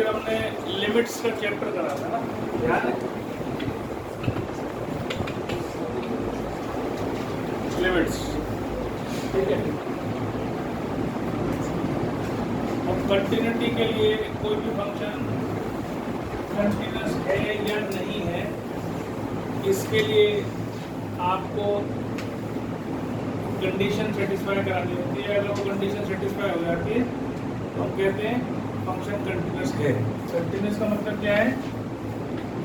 Year हमने limits का chapter करा था ना, याद है? लिमिट्स, ठीक है। अब कंटिन्यूटी के लिए कोई भी फंक्शन कंटिन्यूस है या नहीं है, इसके लिए आपको कंडीशन सेटिस्फाई करानी होती है। अगर वो कंडीशन सेटिस्फाई हो जाती है तो हम कहते हैं फंक्शन कंटिन्यूस है। कंटिन्यूस का मतलब क्या है?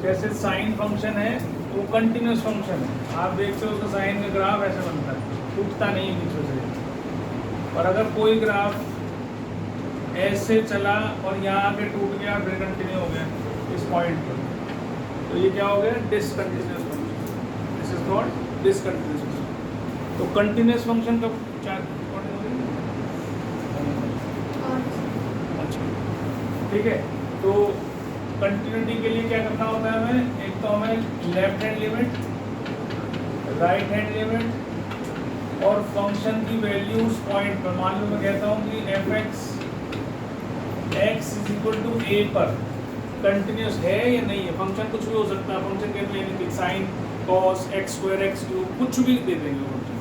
जैसे साइन फंक्शन है वो कंटिन्यूस फंक्शन है, आप देखते हो उसका साइन का ग्राफ ऐसे बनता है, टूटता नहीं पीछे से। और अगर कोई ग्राफ ऐसे चला और यहाँ आके टूट गया फिर कंटिन्यू हो गया इस पॉइंट पर, तो ये क्या हो गया? Discontinuous function. This is called discontinuous function. तो कंटिन्यूस फंक्शन का क्या? अच्छा, ठीक है। तो कंटिन्यूटी के लिए क्या करना होता है हमें? एक तो हमें left hand limit, right hand limit और फंक्शन की वैल्यूज पॉइंट पर। मान लो मैं कहता हूँ कि f x is equal to a पर कंटिन्यूस है या नहीं है। फंक्शन कुछ भी हो सकता है, फंक्शन कहते हैं sine cos x square x cube कुछ भी दे देंगे फंक्शन।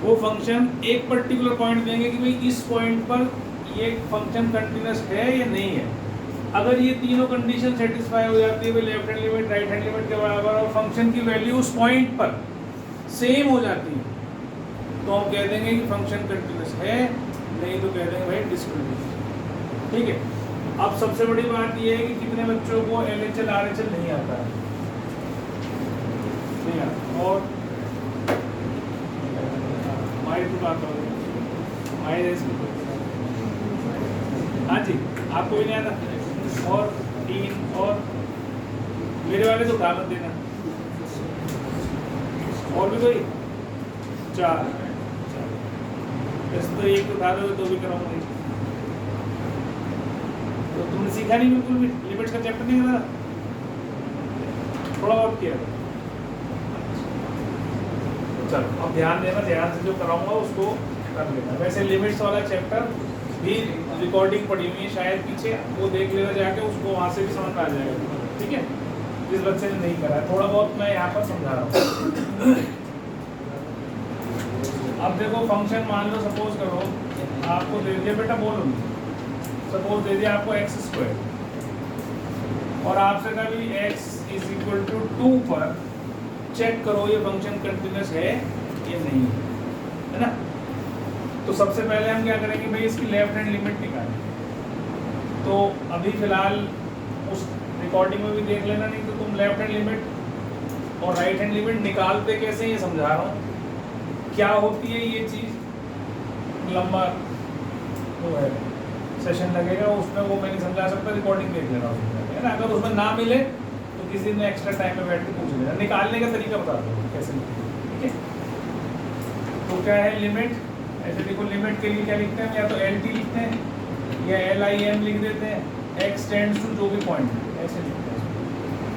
वो फंक्शन एक पर्टिकुलर पॉइंट देंगे कि भाई इस पॉइंट पर ये फंक्शन कंटिन्यूस है या नहीं है। अगर ये तीनों कंडीशन सेटिस्फाई हो जाती है, left hand limit right hand limit के बराबर और फंक्शन की वैल्यू उस पॉइंट पर सेम हो जाती है, तो हम कह देंगे कि फंक्शन कंटिन्यूस है, नहीं तो कह देंगे भाई डिसकंटिन्यूस। ठीक है। अब सबसे बड़ी बात ये है कि कितने बच्चों को LHL RHL नहीं आता है? नहीं आता। और माइल की बात हो हाँ जी, आपको भी नहीं आता? और 3 और मेरे वाले तो उठा मत देना। और भी कोई? 4 वैसे तो एक उठा दोगे तो भी कराऊंगी। तो तुमने सीखा नहीं बिल्कुल भी? लिमिट्स का चैप्टर नहीं था? थोड़ा बहुत किया। चलो अब ध्यान देना, ध्यान से जो कराऊंगा उसको कर लेना। वैसे लिमिट्स वाला चैप्टर भी रिकॉर्डिंग पड़ी हुई है शायद पीछे, वो देख लेना जाके, उसको वहाँ से भी समझ में आ जाएगा। ठीक है, जिस बच्चे ने नहीं करा है। थोड़ा बहुत मैं यहाँ पर समझा रहा हूँ। अब देखो फंक्शन मान लो, सपोज करो आपको दे दिया, बेटा बोलो, सपोज दे दिया आपको एक्स स्क्वायर और आपसे कहा भी एक्स इज इक्वल टू 2 पर चेक करो ये फंक्शन कंटिन्यूस है या नहीं है ना। तो सबसे पहले हम क्या करेंगे भाई, इसकी लेफ्ट हैंड लिमिट निकालें। तो अभी फिलहाल उस रिकॉर्डिंग में भी देख लेना, नहीं तो तुम लेफ्ट हैंड लिमिट और राइट हैंड लिमिट निकालते कैसे ये समझा रहा हूँ। क्या होती है ये चीज़, लंबा वो है सेशन लगेगा उसमें, वो मैं नहीं समझा सकता, रिकॉर्डिंग देख लेना उसमें, है ना। अगर उसमें ना मिले तो किसी ने एक्स्ट्रा टाइम में बैठ के पूछ लेना। निकालने का तरीका बता दो कैसे, ठीक है। तो क्या है लिमिट, ऐसे देखो लिमिट के लिए क्या लिखते हैं, या तो LT लिखते हैं या LIM लिख देते हैं, x टेंड्स टू जो भी पॉइंट ऐसे लिखते हैं।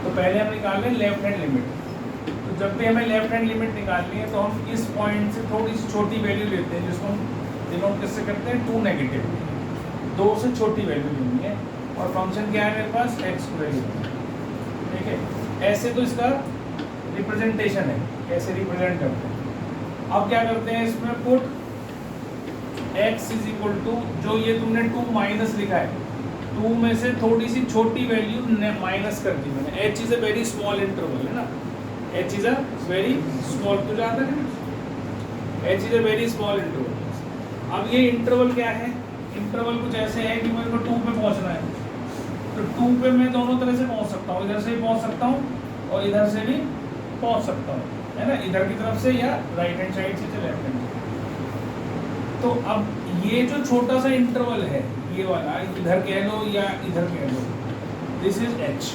तो पहले हम निकाल रहे हैं लेफ्ट हैंड लिमिट। तो जब भी हमें लेफ्ट हैंड लिमिट निकालनी है तो हम इस पॉइंट से थोड़ी सी छोटी वैल्यू लेते हैं, जिसको हम डिनोट किससे करते हैं, 2 नेगेटिव, 2 से छोटी वैल्यू लेनी है। और फंक्शन क्या है मेरे पास, एक्स स्क्वायर, ठीक है। ऐसे तो इसका रिप्रेजेंटेशन है, ऐसे रिप्रेजेंट करते हैं। अब क्या करते हैं इसमें, put x is equal to, जो ये तुमने 2 माइनस लिखा है, 2 में से थोड़ी सी छोटी वैल्यू माइनस कर दी मैंने। h is a very small interval, है ना, h is a very small, तो जाता है h is a very small interval. अब ये इंटरवल क्या है, इंटरवल कुछ ऐसे है कि मेरे को 2 पे पहुंचना है, तो 2 पे मैं दोनों तरह से पहुंच सकता हूँ, इधर से भी पहुंच सकता हूँ और इधर से भी पहुंच सकता हूँ, है ना, इधर की तरफ से या राइट हैंड साइड से लेफ्ट हैंड। तो अब ये जो छोटा सा इंटरवल है, ये वाला, इधर कह लो या इधर कह लो, दिस इज h।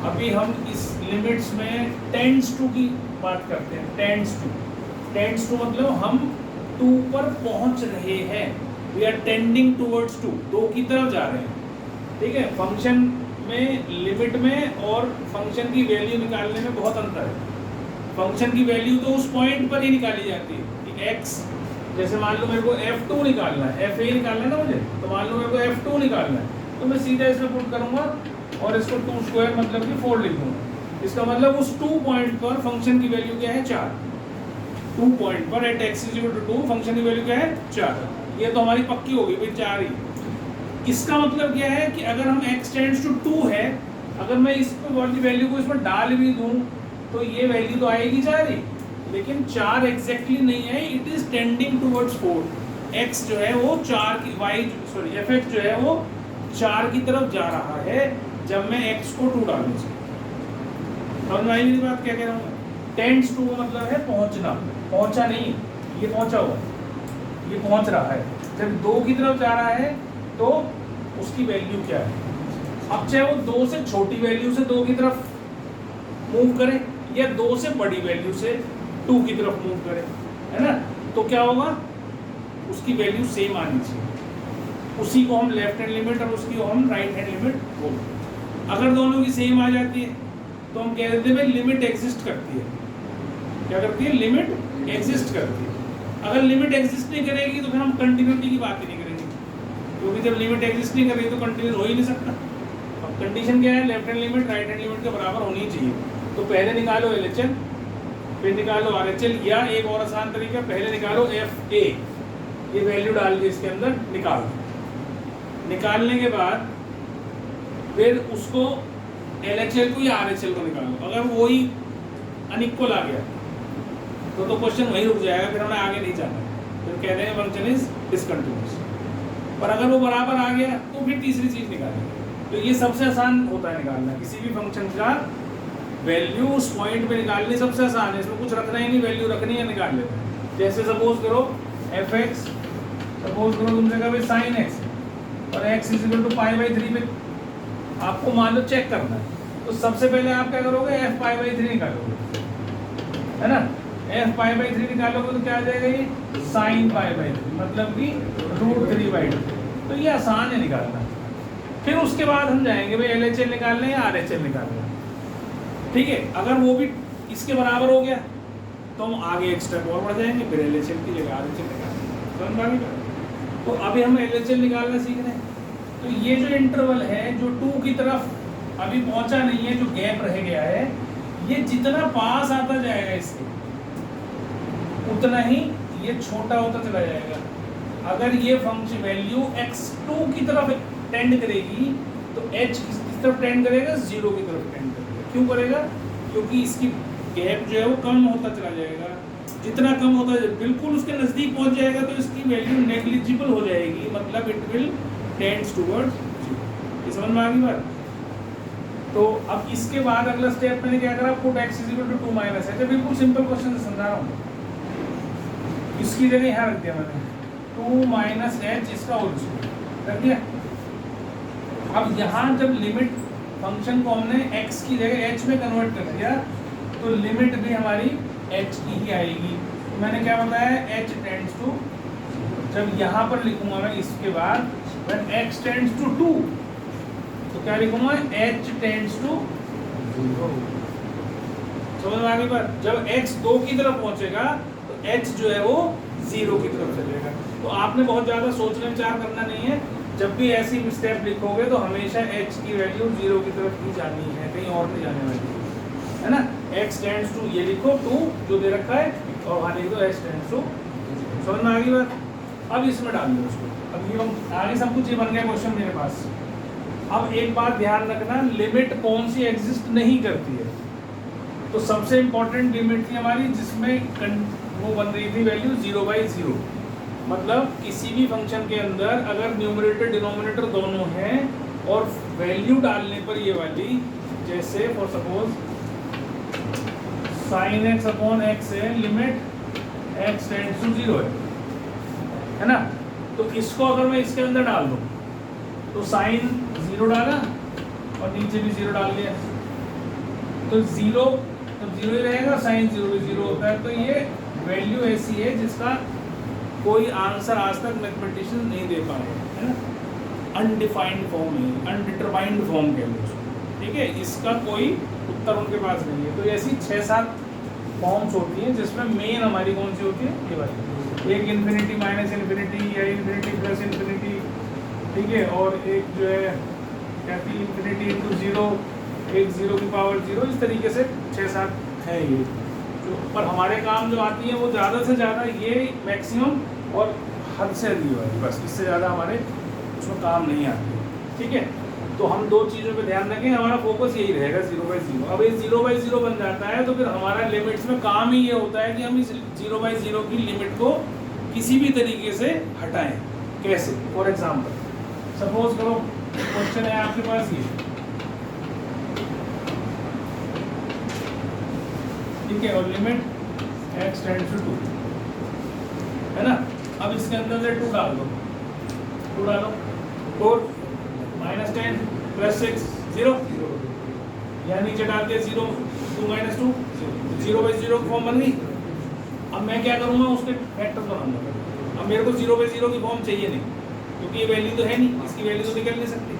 अभी हम इस लिमिट्स में टेंड्स टू की बात करते हैं। टेंड्स टू मतलब हम 2 पर पहुंच रहे हैं, वी आर टेंडिंग टूवर्ड्स 2, 2 की तरफ जा रहे हैं, ठीक है। फंक्शन में लिमिट में और फंक्शन की वैल्यू निकालने में बहुत अंतर है। फंक्शन की वैल्यू तो उस पॉइंट पर ही निकाली जाती है, ठीक है। x जैसे मान लो मेरे को F2 निकालना है, FA निकालना है ना मुझे, तो मान लो मेरे को F2 निकालना है, तो मैं सीधा इसमें पुट करूंगा और इसको 2 स्क्वायर मतलब कि 4 लिखूंगा। इसका मतलब उस 2 पॉइंट पर फंक्शन की वैल्यू क्या है 4। 2 पॉइंट पर एट x = 2 फंक्शन की वैल्यू क्या है 4। ये तो हमारी पक्की होगी भाई 4 ही। इसका मतलब क्या है कि अगर हम x टेंड्स टू 2 है, अगर मैं इस वाली वैल्यू को इसमें डाल भी दूं तो ये वैल्यू तो आएगी 4 ही, लेकिन 4 एग्जैक्टली नहीं है, it is tending towards 4। x जो है वो 4 की fx जो है वो 4 की तरफ जा रहा है जब मैं x को 2 डालूं। समझ में आई मेरी बात क्या कह रहा हूँ? टेंड्स टू मतलब है पहुंचना, पहुंचा नहीं, ये पहुंचा हुआ, ये पहुंच रहा है। जब 2 की तरफ जा रहा है तो उसकी वैल्यू क्या है? अब चाहे वो 2 से छोटी वैल्यू से 2 की तरफ मूव करे या 2 से बड़ी वैल्यू से 2 की तरफ मूव करे, है ना, तो क्या होगा? उसकी वैल्यू सेम आनी चाहिए। उसी को हम लेफ्ट हैंड लिमिट और उसकी को हम राइट हैंड लिमिट बोलते हैं। अगर दोनों की सेम आ जाती है तो हम कह देते हैं भाई लिमिट एग्जिस्ट करती है। क्या करती है? लिमिट एग्जिस्ट करती है। अगर लिमिट एग्जिस्ट नहीं करेगी तो फिर हम कंटिन्यूटी की बात ही नहीं करेंगे, क्योंकि जब लिमिट एग्जिस्ट नहीं करेगी तो कंटिन्यूस हो ही नहीं सकता। अब कंडीशन क्या है? Left hand limit right hand limit के बराबर होनी चाहिए। तो पहले निकालो LHL, फिर निकालो RHL, या एक और आसान तरीका, पहले निकालो FA, ये वैल्यू डाल के इसके अंदर निकाल दो। निकालने के बाद फिर उसको LHL को या RHL को निकालो। अगर वही अनइक्वल आ गया तो क्वेश्चन वहीं रुक जाएगा, फिर हमें आगे नहीं जाना, फिर कह रहे हैं फंक्शन इज डिसकंटिन्यूअस। पर अगर वो बराबर आ गया तो फिर तीसरी चीज निकालेंगे। तो ये सबसे आसान होता है निकालना, किसी भी फंक्शन का वैल्यू उस पॉइंट पे निकालनी सबसे आसान है। इसमें कुछ रखना ही नहीं, वैल्यू रखनी है, निकाल लेते हैं। जैसे सपोज करो fx, सपोज करो तुमसे कहा भाई sin x और x = π/3 पे आपको मान लो चेक करना है, तो सबसे पहले आप क्या करोगे? f π/3 निकालोगे, है ना। f π/3 निकालोगे तो क्या आ जाएगा? ये sin π/3 मतलब कि √3/2। तो ये आसान है निकालना। फिर उसके बाद हम जाएंगे भाई LHL निकालने या RHL निकालने, ठीक है। अगर वो भी इसके बराबर हो गया तो हम आगे एक स्टेप और बढ़ जाएंगे, फिर LHL की जगह RHL निकालेंगे। तो अभी हम LHL निकालना सीख रहे हैं। तो ये जो इंटरवल है जो 2 की तरफ अभी पहुंचा नहीं है, जो गैप रह गया है, ये जितना पास आता जाएगा इसके उतना ही ये छोटा होता चला जाएगा। अगर ये फंक्शन वैल्यू x2 की तरफ टेंड करेगी तो h किस तरफ टेंड करेगा? 0 की तरफ टेंड करेगा। क्यों करेगा? क्योंकि इसकी गैप जो है वो कम होता चला जाएगा। जितना कम होता है बिल्कुल उसके नज़दीक पहुंच जाएगा तो इसकी वैल्यू नेग्लिजिबल हो जाएगी, मतलब इट विल टेंड्स टुवर्ड्स 0। ये समझ में आ गई बात? तो अब इसके बाद अगला स्टेप मैंने क्या करा? Put x = 2 - h। बिल्कुल सिंपल क्वेश्चन से समझा रहा हूँ। इसकी जगह यहाँ रख दिया मैंने 2 - h, इसका होल स्क्वायर रख दिया। अब यहाँ जब लिमिट फंक्शन को हमने x की जगह h में कन्वर्ट कर दिया तो लिमिट भी हमारी h की ही आएगी। तो मैंने क्या बताया? h टेंड्स टू, जब यहाँ पर लिखूंगा मैं इसके बाद when x टेंड्स टू 2 तो क्या लिखूंगा? h tends to 0। समझ में आ गई बात? जब x 2 की तरफ पहुंचेगा तो h जो है वो 0 की तरफ चलेगा। तो आपने बहुत ज़्यादा सोचना विचार करना नहीं है। जब भी ऐसी स्टेप लिखोगे तो हमेशा h की वैल्यू 0 की तरफ ही जानी है, कहीं और नहीं जाने वाली है ना। x टेंड्स टू ये लिखो 2 जो दे रखा है और वहाँ लिख दो h टेंड्स टू। समझ में आ गई बात? अब इसमें डाल दो उसको। अब ये आगे सब कुछ ये बन गया क्वेश्चन मेरे पास। अब एक बात ध्यान रखना, लिमिट कौन सी एग्जिस्ट नहीं करती है? तो सबसे इंपॉर्टेंट लिमिट थी हमारी जिसमें वो बन रही थी वैल्यू 0/0। मतलब किसी भी फंक्शन के अंदर अगर न्यूमरेटर डिनोमिनेटर दोनों हैं और वैल्यू डालने पर ये वाली, जैसे फॉर सपोज sin x/x है, लिमिट x टेंड्स टू 0 है ना। तो इसको अगर मैं इसके अंदर डाल दूं तो sin 0 डाला और नीचे भी 0 डाल दिया तो 0 तो 0 ही रहेगा, sin 0 भी 0 होता है। तो ये वैल्यू ऐसी है जिसका कोई आंसर आज तक मैथमेटिशियन नहीं दे पाए, है ना। अनडिफाइंड फॉर्म है, अनडिटरमाइंड फॉर्म कह लो, ठीक है। इसका कोई उत्तर उनके पास नहीं है। तो ऐसी 6-7 फॉर्म्स होती हैं जिसमें मेन हमारी कौन सी होती है? ये वाली, एक इन्फिनिटी माइनस इन्फिनिटी या इन्फिनिटी प्लस इन्फिनिटी, ठीक है, और एक जो है कहती है इंफिनिटी इंटू जीरो, एक जीरो की पावर जीरो, इस तरीके से 6-7 है ये जो, पर हमारे काम जो आती है वो ज़्यादा से ज़्यादा ये मैक्सिमम और हद से अधिक है, बस इससे ज़्यादा हमारे उसमें काम नहीं आती। ठीक है, तो हम दो चीज़ों पे ध्यान रखें, हमारा फोकस यही रहेगा 0/0। अब ये 0/0 बन जाता है तो फिर हमारा लिमिट्स में काम ही ये होता है कि हम इस 0/0 की लिमिट को किसी भी तरीके से हटाएं। कैसे? फॉर एग्जाम्पल सपोज करो क्वेश्चन है आपके पास ये, ठीक है, और लिमिट x टेंड्स टू 2 है ना। अब इसके अंदर से 2 डाल दो, 2 डालो, 4 -10 +6 0, या नीचे डाल के 0 2 - 2 0/0 फॉर्म बन गई। अब मैं क्या करूँगा, उसके फैक्टर बनाऊंगा। अब मेरे को 0/0 की फॉर्म चाहिए नहीं, क्योंकि ये वैल्यू तो है नहीं, इसकी वैल्यू तो निकल नहीं सकती।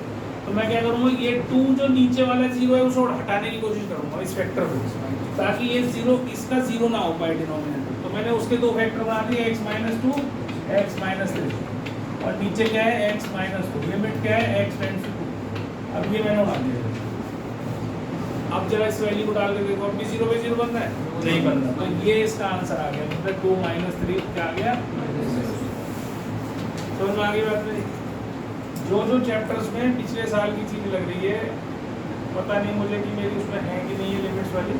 तो मैं क्या करूँगा, ये 2 जो नीचे वाला 0 है उसको हटाने की कोशिश करूँगा इस फैक्टर को, ताकि ये 0 इसका 0 ना हो पाए डिनोमिनेटर। तो मैंने उसके 2 फैक्टर बना दिए, x - 2 x - 3, और नीचे क्या है x - 2, लिमिट क्या है x टेंड्स टू 2। अब ये मैंने बना दिया। अब जब इस वैल्यू को डाल के देखो, अब भी 0/0 बन रहा है, नहीं बन रहा। तो ये इसका आंसर आ गया, मतलब 2 - 3 क्या आ गया, समझ में आ गई बात मेरी। जो चैप्टर्स में पिछले साल की चीज़ लग रही है, पता नहीं मुझे कि मेरी उसमें है कि नहीं है लिमिट्स वाली,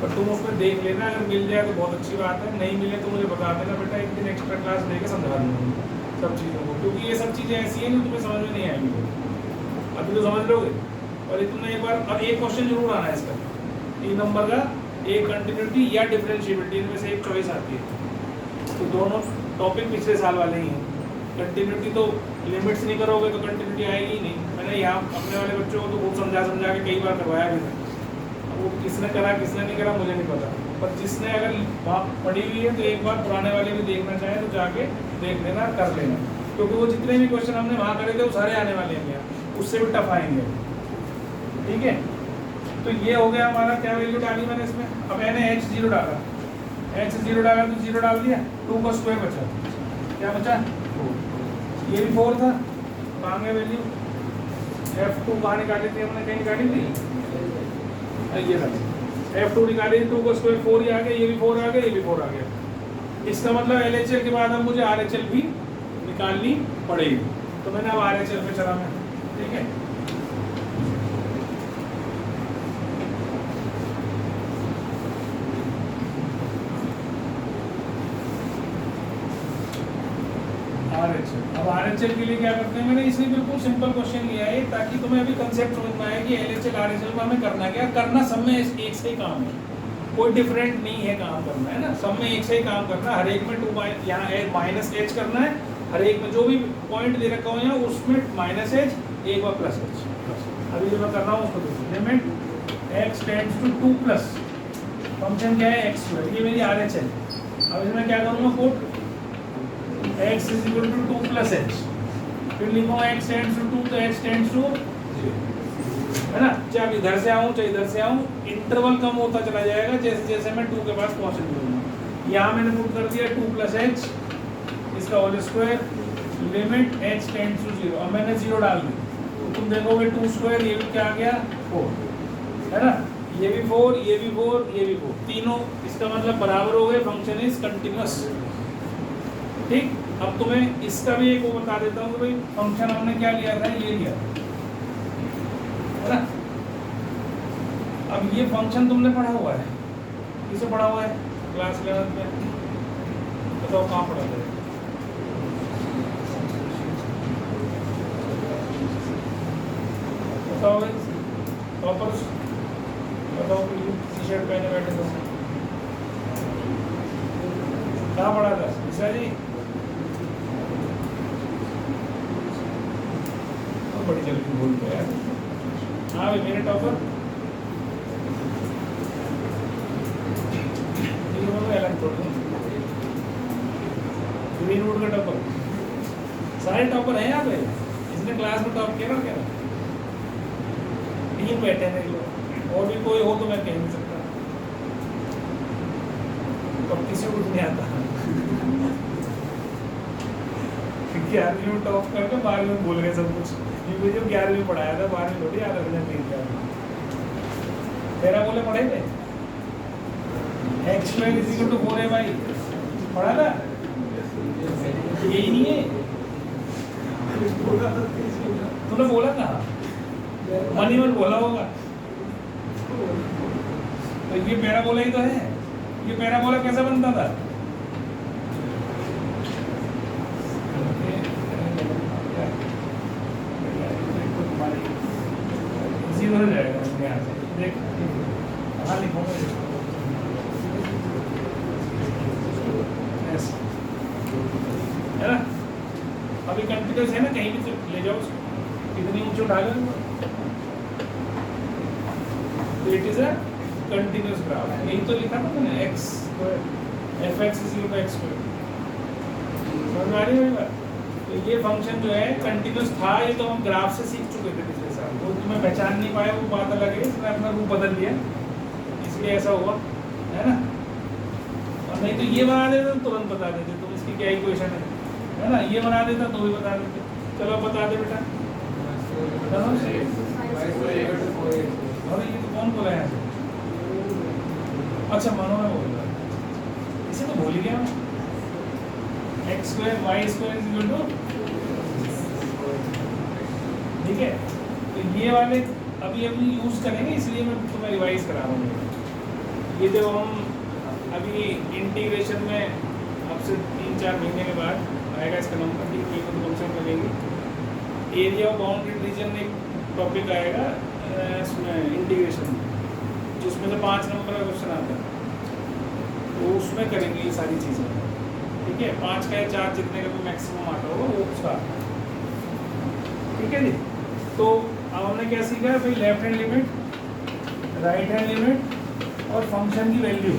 पर तुम उसमें देख लेना, अगर मिल जाए तो बहुत अच्छी बात है, नहीं मिले तो मुझे बता देना बेटा, एक दिन एक्स्ट्रा क्लास लेके समझा दूँगा सब चीज़ों को, क्योंकि ये सब चीज़ें ऐसी हैं जो तुम्हें समझ में नहीं आएंगी। अभी तो समझ लोगे, और तुमने एक बार, अब एक क्वेश्चन जरूर आना है इसका 3 नंबर का, एक कंटिन्यूटी या डिफरेंशिएबिलिटी, इनमें से एक चॉइस आती है। तो दोनों टॉपिक पिछले साल वाले ही हैं। कंटिन्यूटी तो लिमिट्स नहीं करोगे तो कंटिन्यूटी आएगी ही नहीं। मैंने यहाँ अपने वाले बच्चों को तो बहुत समझा के कई बार करवाया भी था, वो किसने करा किसने नहीं करा मुझे नहीं पता, पर जिसने अगर वहाँ पढ़ी हुई है तो एक बार पुराने वाले भी देखना चाहे तो जाके देख लेना, कर लेना, क्योंकि वो जितने भी क्वेश्चन हमने वहाँ करे थे वो सारे आने वाले हैं यहाँ, उससे भी टफ आएंगे। ठीक है, तो ये हो गया हमारा, क्या वैल्यू डाली मैंने इसमें। अब मैंने x0 डाला, x0 डाला तो 0 डाल दिया, 2 का स्क्वायर बचा, क्या बचा, ये भी 4 था, कहाँ गया वैल्यू, f2 कहाँ निकाली थी हमने, कहीं निकाली थी, ये था f2 निकाली थी, 2 का स्क्वायर 4 ही आ गया, ये भी 4 आ गया, ये भी 4 आ गया। इसका मतलब LHL के बाद अब मुझे RHL भी निकालनी पड़ेगी, तो मैंने अब RHL पे चला मैं। ठीक है, अब RHL के लिए क्या करते हैं, मैंने इसलिए बिल्कुल सिंपल क्वेश्चन लिया है ताकि तुम्हें अभी कंसेप्ट समझ में आए कि LHL RHL में हमें करना क्या, करना सब में एक से ही काम है, कोई डिफरेंट नहीं है काम करना, है ना, सब में एक से ही काम करना। हर एक में 2 यहाँ -h करना है, हर एक में जो भी पॉइंट दे रखा हो यहाँ उसमें -h, एक बार +h। अभी जो मैं कर रहा हूँ उसको देखो, limit x tends to 2 plus function क्या है x2, ये मेरी RHL। अब इसमें क्या करूँगा, put x is equal to 2 plus h, फिर लिखूंगा x tends to 2 तो h tends to 0, है ना। चाहे इधर से आऊँ चाहे इधर से आऊँ, इंटरवल कम होता चला जाएगा जैसे जैसे मैं 2 के पास पहुँचने लगूंगा। यहाँ मैंने पुट कर दिया 2 plus h, इसका whole square, limit h tends to 0। अब मैंने 0 डाल दी तो तुम देखोगे 2 स्क्वायर, ये भी क्या आ गया 4, है ना, ये भी 4, ये भी 4, ये भी 4, तीनों इसका मतलब बराबर हो गए, फंक्शन इज कंटिन्यूअस। ठीक, अब तुम्हें इसका भी एक वो बता देता हूँ कि भाई फंक्शन हमने क्या लिया था, ये लिया, है ना। अब ये फंक्शन तुमने पढ़ा हुआ है, किसे पढ़ा हुआ है, क्लास 11 में, बताओ कहाँ पढ़ा था, बताओ भाई टॉपर्स, बताओ टी शर्ट पहने बैठे तो कहाँ पढ़ा था ईशा जी, बड़ी जल्दी बोल गया यार। हाँ भाई मेरे टॉपर अलग ग्रीनवुड का टॉपर, सारे टॉपर हैं यहाँ पे, इसने क्लास में टॉप किया ना, क्या टीम बैठे हैं लोग, और भी कोई हो तो मैं कह नहीं सकता, तो किसी को नहीं आता 11वीं में टॉप करके 12वीं में भूल गए सब कुछ, क्योंकि जो 11वीं पढ़ाया था 12वीं थोड़ी याद रखना चाहिए। पैराबोला पढ़े थे, x square is equal to 4a पढ़ा था, यही नहीं है तूने बोला कहा, मनीमल बोला होगा। तो ये पैराबोला ही तो है। ये पैराबोला कैसा बनता था? जीरो हो जाएगा यहाँ से, देख कहाँ लिखूंगा है ना। अभी कंटिन्यूस है ना, कहीं भी ले जाओ उसको, कितनी ऊंची उठा लो, तो it is a continuous graph. यही तो लिखा था मैंने, x square f x is equal to x square. समझ में आ रही है मेरी बात? तो ये फंक्शन जो है कंटिन्यूस था, ये तो हम ग्राफ से सीख चुके थे पिछले साल, तो तुम्हें पहचान नहीं पाए वो बात अलग है, इसने अपना रूप बदल दिया इसलिए ऐसा हुआ, है ना। और नहीं तो ये बना देते तो तुरंत बता देते तुम इसकी क्या इक्वेशन है ना, ये बना देता तो भी बता देते। चलो बता दे बेटा। अरे ये तो कौन बोला है? अच्छा मनो में बोल रहा है, इसे तो भूल गया। X square y square is equal to, ठीक है। तो ये वाले अभी यूज करेंगे, इसलिए मैं तुम्हें रिवाइज करा रहा हूँ। ये जो हम अभी इंटीग्रेशन में अब से 3-4 महीने के बाद आएगा इसका नंबर, ठीक है, तो कम से कम लगेगी। एरिया ऑफ बाउंडेड रीजन एक टॉपिक आएगा इसमें इंटीग्रेशन में, जिसमें से 5 नंबर का क्वेश्चन आता है, तो उसमें करेंगे ये सारी चीज़ें, ठीक है। 5 का या 4 जितने का भी मैक्सिमम आता होगा वो उसका, ठीक है जी। तो अब हमने क्या सीखा? भाई left hand limit, right hand limit और फंक्शन की वैल्यू,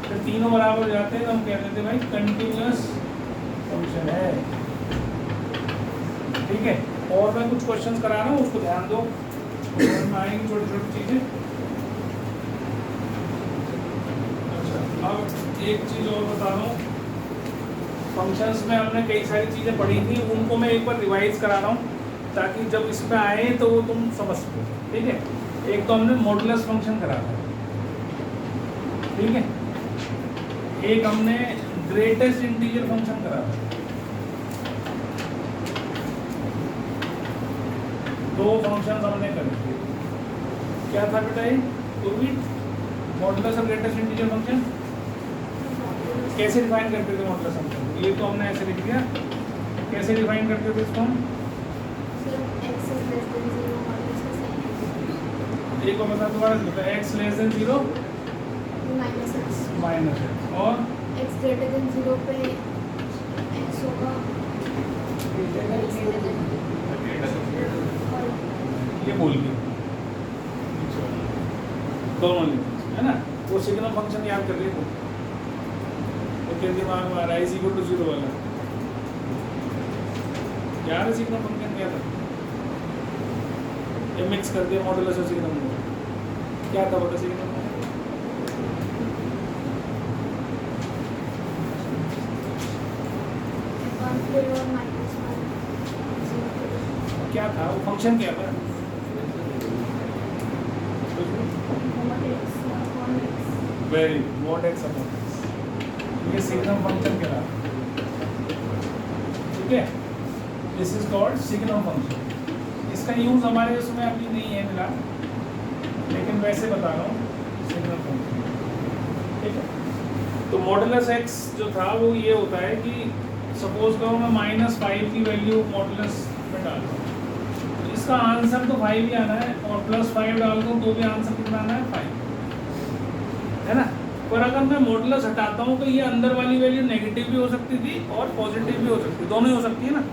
तो तीनों बराबर हो जाते हैं तो हम कह देते हैं भाई कंटिन्यूअस फंक्शन है, ठीक है। और मैं कुछ क्वेश्चंस करा रहा हूँ, उसको ध्यान दो, आएंगी छोटी छोटी चीज़ें। अच्छा, अब एक चीज़ और बता रहा हूँ, फंक्शंस में हमने कई सारी चीज़ें पढ़ी थी, उनको मैं एक बार रिवाइज करा रहा हूँ ताकि जब इसमें आए तो वो तुम समझ सको, ठीक है। एक तो हमने मॉडुलस फंक्शन करा था, ठीक है। एक हमने ग्रेटेस्ट इंटीजर फंक्शन करा था। 2 फंक्शन हमने करे। क्या था बेटा ये? मॉडुलस और ग्रेटेस्ट इंटीजर फंक्शन कैसे डिफाइन करते थे? मॉडुलस फंक्शन ये तो हमने ऐसे लिख दिया। कैसे डिफाइन करते थे इसको हम? एक बार बता, दोबारा बता। x less than 0 minus x और x ग्रेटर देन 0 पे x होगा, ये बोल के दोनों लिखे है ना। वो सिग्नल फंक्शन याद कर लिए तो क्या दिमाग में आ रहा है? इज इक्वल टू 0 वाला यार, सिग्नल फंक्शन क्या था? ये मिक्स कर दिया मॉडुलस और सिग्नल में। क्या था बता सिग्नल? क्या था वो फंक्शन? क्या था? Very what x upon x, ये सिग्नल फंक्शन कहलाता है, ठीक है। This is called signal function. इसका यूज हमारे उसमें अभी नहीं है मिला, लेकिन वैसे बता रहा हूँ सिग्नल फंक्शन, ठीक है। तो मॉडुलस एक्स जो था वो ये होता है कि सपोज करो मैं -5 की वैल्यू मॉडुलस में डाल रहा हूँ, तो इसका आंसर तो 5 ही आना है, और +5 डाल दूँ तो भी आंसर कितना आना है? 5, है ना। पर अगर मैं मॉडुलस हटाता हूँ तो ये अंदर वाली वैल्यू नेगेटिव भी हो सकती थी और पॉजिटिव भी हो सकती है, दोनों ही हो सकती है ना।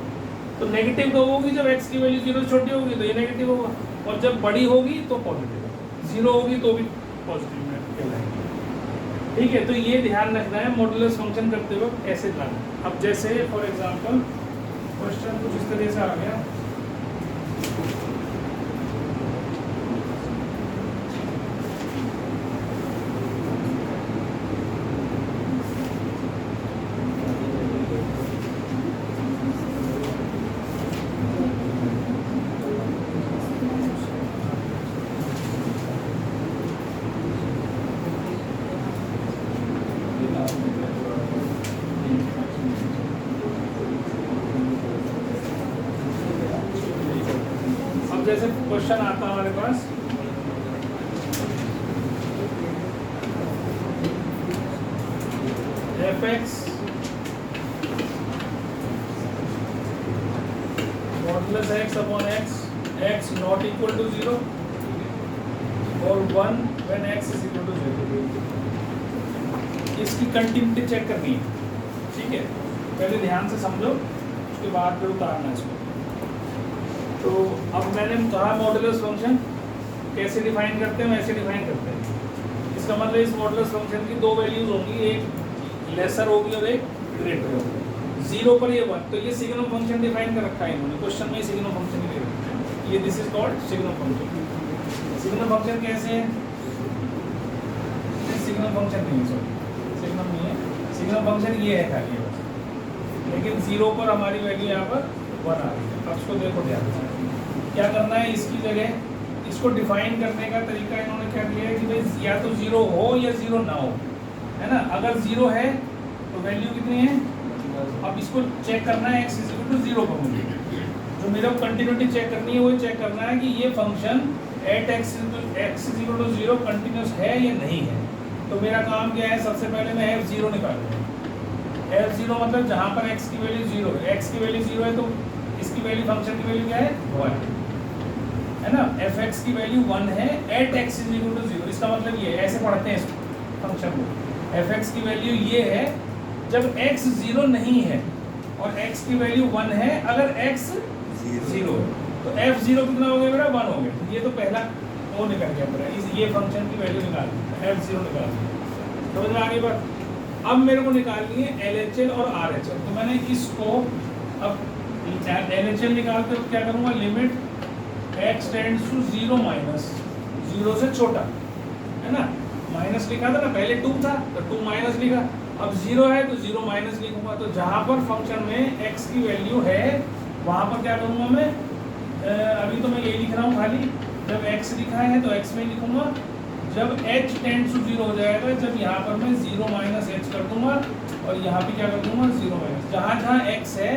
तो नेगेटिव तो होगी जब x की वैल्यू 0 छोटी होगी तो ये नेगेटिव होगा, और जब बड़ी होगी तो पॉजिटिव, 0 होगी तो भी पॉजिटिव में कहलाएगी, ठीक है। तो ये ध्यान रखना है मॉडुलस फंक्शन करते वक्त ऐसे लाना। अब जैसे फॉर एग्जांपल क्वेश्चन कुछ इस तरह से आ गया, अब जैसे क्वेश्चन आता है हमारे पास fx modulus x upon x not equal to 0 और 1 when x is equal to 0। इसकी कंटिन्यूटी चेक करनी है, ठीक है। पहले ध्यान से समझो, उसके बाद फिर उतारना है इसको। तो अब मैंने कहा मॉडुलस फंक्शन कैसे डिफाइन करते हैं, वैसे डिफाइन करते हैं। इसका मतलब इस मॉडुलस फंक्शन की दो वैल्यूज होंगी, एक लेसर होगी और एक ग्रेटर होगी। 0 पर ये 1, तो ये सिग्नम फंक्शन डिफाइन कर रखा है इन्होंने, क्वेश्चन में सिग्नम फंक्शन ही दे रखा है। ये this is called signum function. Signum function कैसे है? सिग्नम फंक्शन नहीं है, सॉरी सिग्नम नहीं है, सिग्नम फंक्शन ये है खाली बस, लेकिन 0 पर हमारी वैल्यू यहाँ पर 1 आ रही है। अब इसको देखो ध्यान से क्या करना है, इसकी जगह इसको डिफाइन करने का तरीका इन्होंने क्या दिया है कि भाई या तो 0 हो या 0 ना हो, है ना। अगर 0 है तो वैल्यू कितनी है, अब इसको चेक करना है x इक्वल टू 0 पर मुझे जो मेरा कंटिन्यूटी चेक करनी है, वो चेक करना है कि ये function at x equal to 0 continuous है या नहीं है। तो मेरा काम क्या है, सबसे पहले मैं f0 निकालूंगा। f0 मतलब जहाँ पर x की वैल्यू 0 है, x की वैल्यू 0 है तो इसकी वैल्यू फंक्शन की वैल्यू क्या है 1, है ना। fx की वैल्यू 1 है एट x इक्वल टू 0। इसका मतलब ये ऐसे पढ़ते हैं इस फंक्शन को, fx की वैल्यू ये है जब x 0 नहीं है और x की वैल्यू 1 है अगर x 0 है। तो f0 कितना हो गया मेरा 1 हो गया। ये तो पहला वो निकल गया मेरा, ये फंक्शन की वैल्यू निकाल f0 निकाल दी। समझ में आगे बात। अब मेरे को निकालनी है LHL और RHL। तो मैंने इसको अब LHL निकालते वक्त क्या करूँगा, limit x tends to 0 minus 0 से छोटा, है ना। माइनस लिखा था ना, पहले 2 था तो 2 माइनस लिखा, अब 0 है तो 0 माइनस लिखूंगा। तो जहाँ पर फंक्शन में x की वैल्यू है वहाँ पर क्या करूँगा मैं, अभी तो मैं ये लिख रहा हूँ खाली, जब x लिखा है तो x में लिखूंगा, जब h टेंड्स टू 0 हो जाएगा, जब यहाँ पर मैं 0 माइनस h कर दूंगा और यहाँ पे क्या कर दूंगा 0 माइनस, जहाँ जहाँ x है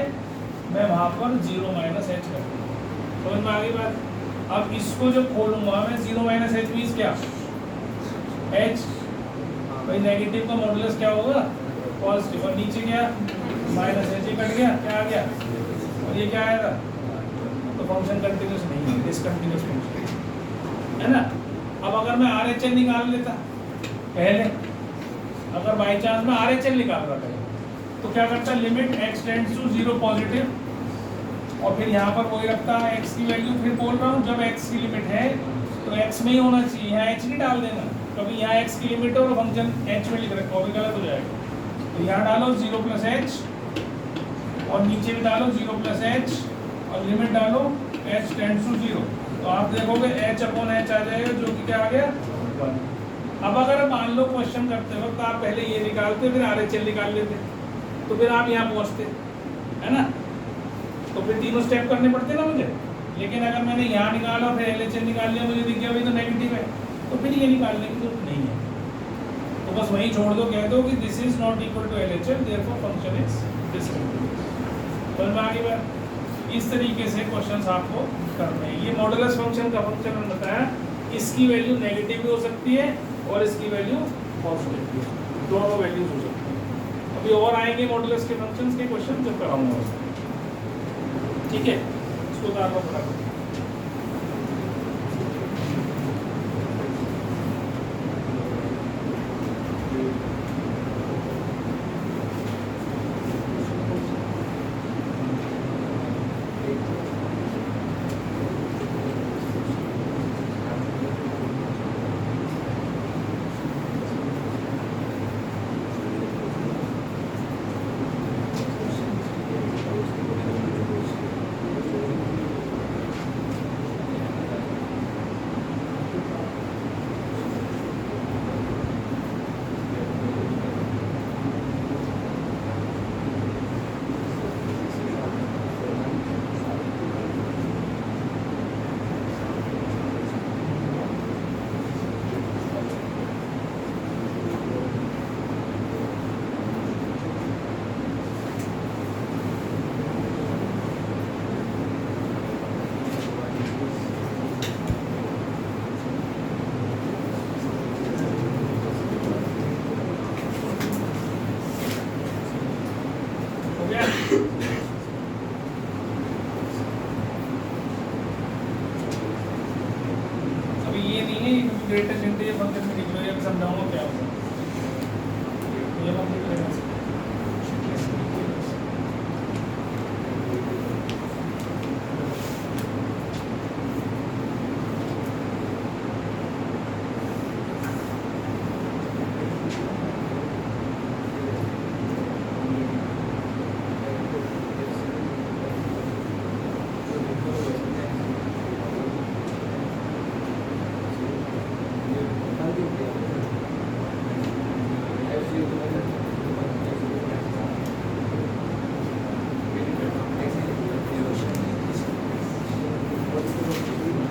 मैं वहाँ पर 0 माइनस h कर दूंगा। समझ में आ गई बात। अब इसको जब खोलूंगा मैं 0 माइनस h मीन्स क्या, h भाई नेगेटिव का मॉडुलस क्या होगा पॉजिटिव, और नीचे क्या माइनस h, कट गया, क्या आ गया, और ये क्या आएगा, तो फंक्शन कंटिन्यूस नहीं है, डिसकंटिन्यूस फंक्शन, है ना। अब अगर मैं RHL निकाल लेता पहले, अगर बाई चांस मैं RHL निकाल रहा था तो क्या करता, limit x tends to 0 positive और फिर यहाँ पर वही रखता है x की वैल्यू। फिर बोल रहा हूँ जब x की लिमिट है तो x में ही होना चाहिए, यहाँ h नहीं डाल देना। कभी यहाँ x की लिमिट है और फंक्शन h में लिख रखा होगा, गलत हो जाएगा। तो यहाँ डालो 0 प्लस h और नीचे भी डालो 0 प्लस h और लिमिट डालो h टेंड्स टू 0। तो आप देखोगे h अपॉन h आ जाएगा जो कि क्या आ गया 1। अब अगर मान लो क्वेश्चन करते वक्त आप पहले ये निकालते फिर RHL निकाल लेते तो फिर आप यहाँ पहुँचते, है ना। तो फिर तीनों स्टेप करने पड़ते ना मुझे, लेकिन अगर मैंने यहाँ निकाला फिर LHL निकाल लिया, मुझे दिख गया भाई तो नेगेटिव है, तो फिर ये निकालने की जरूरत नहीं है। तो बस वहीं छोड़ दो, कह दो कि this is not equal to LHL therefore function is discontinuous. तो मैं आगे बात, इस तरीके से क्वेश्चंस आपको करने हैं। ये मॉडुलस फंक्शन का फंक्शन मैंने बताया, इसकी वैल्यू नेगेटिव भी हो सकती है और इसकी वैल्यू पॉजिटिव भी, दोनों वैल्यूज हो सकती है। अभी और आएंगे मॉडुलस के फंक्शंस के क्वेश्चन जब कराऊंगा उसको, ठीक है। इसको तो आपको पता है। ग्रेटेस्ट इंटीजर फंक्शन में लिख लो, ये समझाऊंगा क्या होगा। ये कंप्लीट करना है।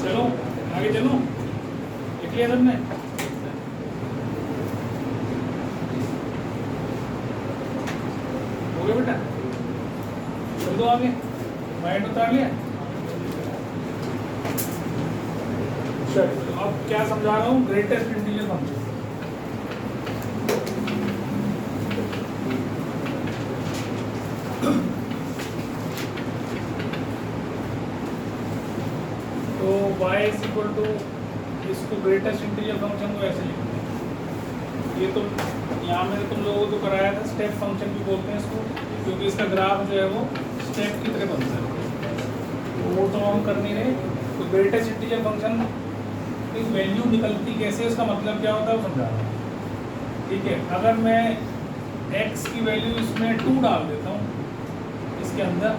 चलो आगे चलो, लिख लिया सबने? हो गया बेटा, चल दो आगे, माइंड उतार लिया। चलो अब क्या समझा रहा हूँ, ग्रेटेस्ट इंटीजर फंक्शन। तो y इज इक्वल टू, इसको ग्रेटेस्ट इंटीजर फंक्शन को ऐसे लिखते हैं। ये तो यहाँ मैंने तुम लोगों को कराया था, स्टेप फंक्शन भी बोलते हैं इसको, क्योंकि इसका ग्राफ जो है वो स्टेप की तरह बनता है। वो तो हम कर नहीं रहे। तो ग्रेटेस्ट इंटीजर फंक्शन की वैल्यू निकलती कैसे, उसका मतलब क्या होता है वो समझा रहा हूँ। ठीक है, अगर मैं x की वैल्यू इसमें 2 डाल देता हूँ इसके अंदर,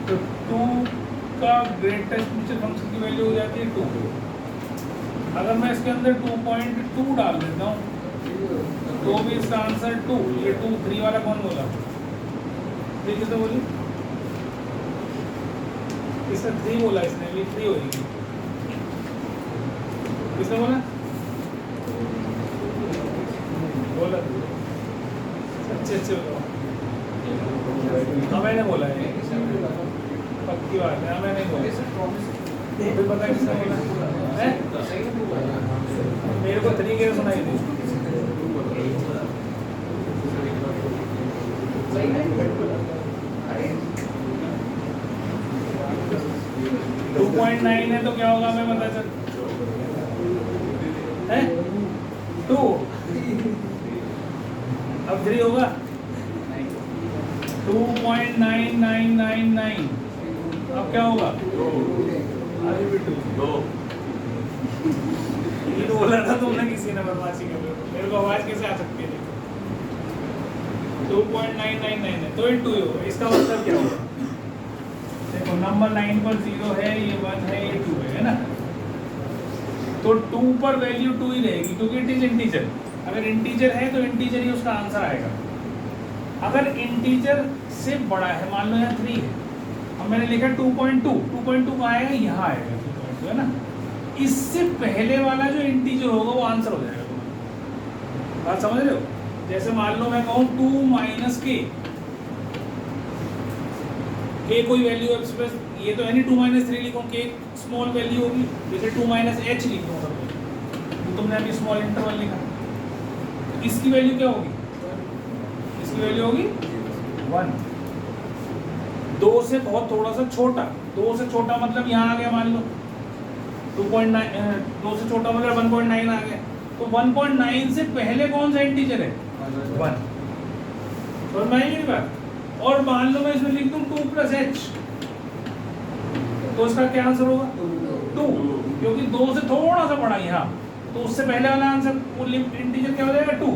तो 2 का ग्रेटेस्ट इंटीजर फंक्शन की वैल्यू हो जाती है 2। अगर मैं इसके अंदर 2.2 डाल देता हूँ तो भी इसका आंसर 2। ये 2 3 वाला कौन बोला? 3 किसने बोली? इसने 3 बोला, इसने भी 3 होगी। किसने बोला? बोला अच्छे बोला। हाँ मैंने बोला है, पक्की बात है। मैं नहीं बोला, फिर पता किसने बोला है? मेरे को तरीके से सुनाई दी। टू 2.9 है तो क्या होगा मैं बता चल है 2, अब 3 होगा 2.9999। अब क्या होगा? अरे भी 2 ये बोला था तुमने, किसी ने बदमाशी कर, मेरे को आवाज कैसे आ सकती है? 2.999 है तो ये 2 होगा। इसका मतलब क्या होगा? देखो नंबर 9 पर 0 है, ये 1 है, ये 2 है ना? तो 2 पर वैल्यू 2 ही रहेगी क्योंकि इट इज इंटीजर। अगर इंटीजर है तो इंटीजर ही उसका आंसर आएगा। अगर इंटीजर से बड़ा है, मान लो यहाँ 3 है, अब मैंने लिखा 2.2, 2.2 कहाँ आएगा? यहाँ आएगा 2.2 है ना? इससे पहले वाला जो इंटीजर होगा वो आंसर हो जाएगा तुम्हारा। बात समझ रहे हो? जैसे मान लो मैं कहूँ 2 माइनस के, कोई वैल्यू एक्सप्रेस, ये तो है नहीं 2 माइनस 3 लिखूँ, के स्मॉल वैल्यू होगी। जैसे 2 माइनस एच लिखूँ, तो तुमने अभी स्मॉल इंटरवल लिखा, तो इसकी वैल्यू क्या होगी? इसकी वैल्यू होगी 1। 2 से बहुत थोड़ा सा छोटा, 2 से छोटा मतलब यहाँ आ गया, मान लो 2.9, 2 से छोटा मतलब 1.9 आ गया। तो 1.9 से पहले कौन सा इंटीजर है? 1। समझ में आई मेरी बात? और मान लो मैं इसमें लिख दूं 2 प्लस एच, तो इसका क्या आंसर होगा? 2, क्योंकि 2 से थोड़ा सा बड़ा यहाँ, तो उससे पहले वाला आंसर वो इंटीजर क्या हो जाएगा? 2।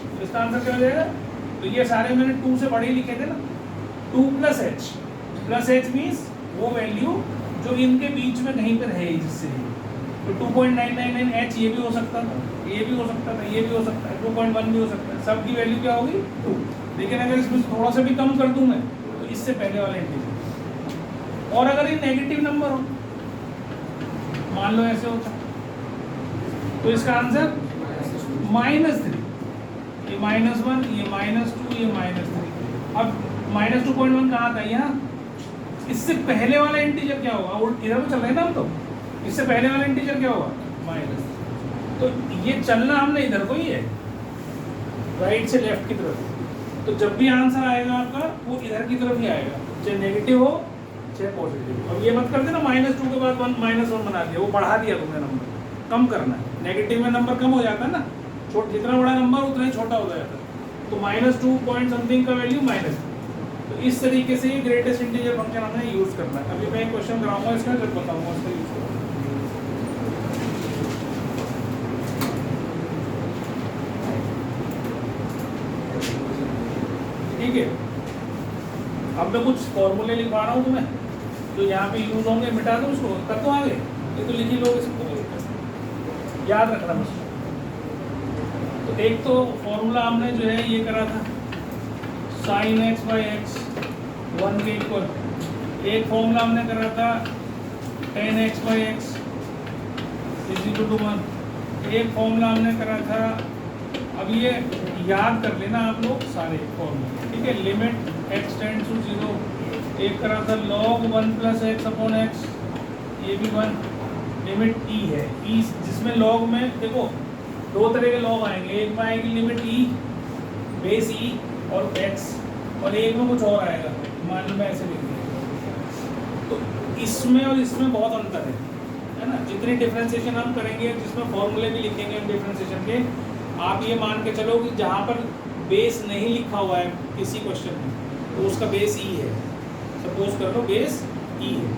तो इसका आंसर क्या हो जाएगा? तो ये सारे मैंने 2 से बड़े लिखे थे ना, 2 plus H. Plus H means वो वैल्यू जो इनके बीच में कहीं पर है, जिससे तो 2.999 एच ये भी हो सकता था, ये भी हो सकता था, ये भी हो सकता है, 2.1 भी हो सकता है। सबकी वैल्यू क्या होगी? 2। लेकिन अगर इसमें थोड़ा सा भी कम कर दूं मैं, तो इससे पहले वाला इंटीजर। और अगर ये नेगेटिव नंबर हो, मान लो ऐसे होता, तो इसका आंसर -3। ये -1, ये -2, ये -3। अब -2.1 कहाँ था? यहाँ। इससे पहले वाला इंटीजर क्या होगा? वो इधर में चल रहे हैं ना हम, तो इससे पहले वाला इंटीजर क्या होगा? -। तो ये चलना हमने इधर को ही है, राइट से लेफ्ट की तरफ। तो जब भी आंसर आएगा आपका, वो इधर की तरफ ही आएगा, चाहे नेगेटिव हो चाहे पॉजिटिव हो। अब ये मत कर देना -2 के बाद 1 -1 बना दिया, वो बढ़ा दिया तुमने नंबर, कम करना है। नेगेटिव में नंबर कम हो जाता है ना, जितना बड़ा नंबर उतना ही छोटा हो जाता है। तो -2 पॉइंट समथिंग का वैल्यू माइनस। तो इस तरीके से ये ग्रेटेस्ट इंटीजर फंक्शन हमें यूज करना है। अभी मैं एक क्वेश्चन कराऊंगा इसका, जब बताऊंगा इसका यूज करना। ठीक है, अब मैं कुछ फॉर्मूले लिखवा रहा हूँ तुम्हें, जो यहाँ पे यूज होंगे, मिटा दो उसको, कर दो आगे, ये तो लिख ही लोगे, इसको याद रखना बस। तो एक तो फॉर्मूला हमने जो है ये करा था sin x बाई एक्स 1 के इक्वल। एक फॉर्मूला हमने करा था tan x by x is equal to 1। एक फॉर्मूला हमने करा था, अब ये याद कर लेना आप लोग सारे फॉर्मूले, ठीक है। लिमिट x टेंड्स टू 0, एक करा था log 1 plus x upon x, ये भी 1। लिमिट e है, e जिसमें log में देखो दो तरह के log आएंगे, एक में आएगी लिमिट e बेस e और x, और एक में कुछ और आएगा, मान लो मैं ऐसे लिख दिया। तो इसमें और इसमें बहुत अंतर है ना। जितनी डिफरेंशिएशन हम करेंगे, जिसमें फॉर्मूले भी लिखेंगे हम डिफरेंशिएशन के, आप ये मान के चलो कि जहाँ पर बेस नहीं लिखा हुआ है किसी क्वेश्चन में, तो उसका बेस ई है। सपोज कर लो बेस ई है,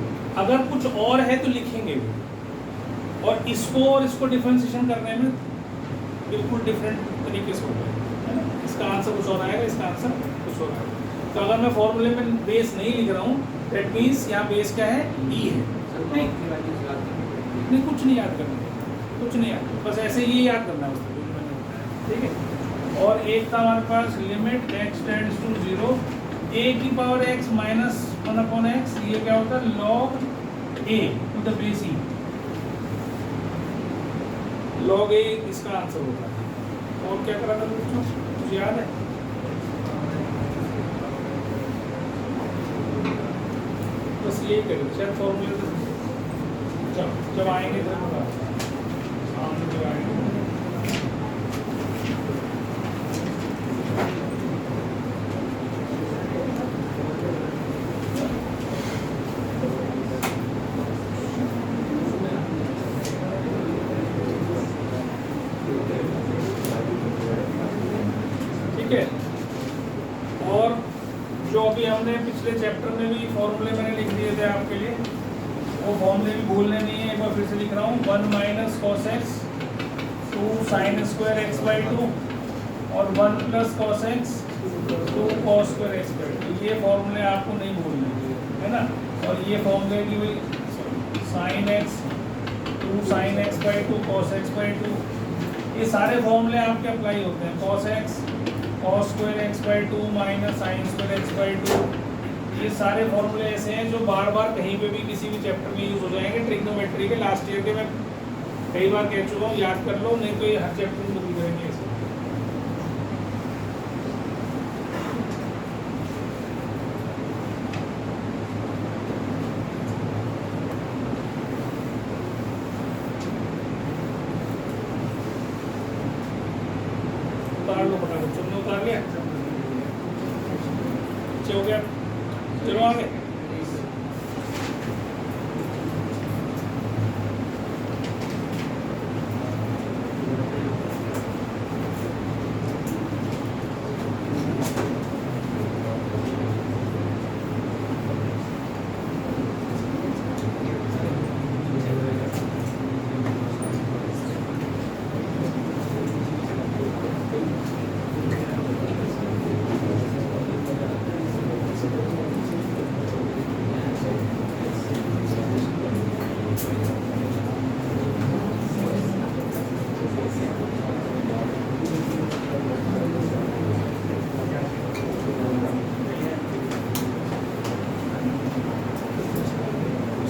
अगर कुछ और है तो लिखेंगे भी, और इसको डिफरेंशिएशन करने में बिल्कुल डिफरेंट तरीके से होगा, है ना। इसका आंसर कुछ और आएगा, इसका आंसर कुछ और आएगा। तो अगर मैं फॉर्मूले में बेस नहीं लिख रहा हूँ, दैट मीन्स यहाँ बेस क्या है, ई है। नहीं कुछ नहीं याद करना, कुछ नहीं याद, बस ऐसे ही याद करना है उसको, ठीक है। और एक था हमारे पास limit x tends to 0, a की power x minus 1 upon x, ये क्या होता है log a to the base e, log a इसका आंसर होता है। और क्या करा था बच्चों, कुछ याद है? बस यही करें, शायद फॉर्मूले जब आएंगे तो सामने जब आएंगे। ठीक है, और जो अभी हमने पिछले चैप्टर में भी फॉर्मूले मैंने लिख दिए थे आपके लिए, वो फॉर्मूले भी भूलने नहीं है, एक बार फिर से लिख रहा हूँ। 1 minus cos x 2 sine square x by 2 और 1 plus cos x 2 cos square x by 2। ये फॉर्मूले आपको नहीं भूलने, है ना। और ये फॉर्मूले की वही sine x 2 sine x by 2 cos x by 2, ये सारे फॉर्मूले आपके अप्लाई होते हैं। Cos x cos square x by 2 minus sine square x by 2, ये सारे फॉर्मूले ऐसे हैं जो बार बार कहीं पे भी किसी भी चैप्टर में यूज हो जाएंगे। ट्रिग्नोमेट्री के लास्ट ईयर के मैं कई बार कह चुका हूँ, याद कर लो, नहीं तो ये हर चैप्टर में भूल जाएंगे ऐसे। उतार लो फटाफट, तुमने उतार लिया, अच्छा हो गया, चलो आगे।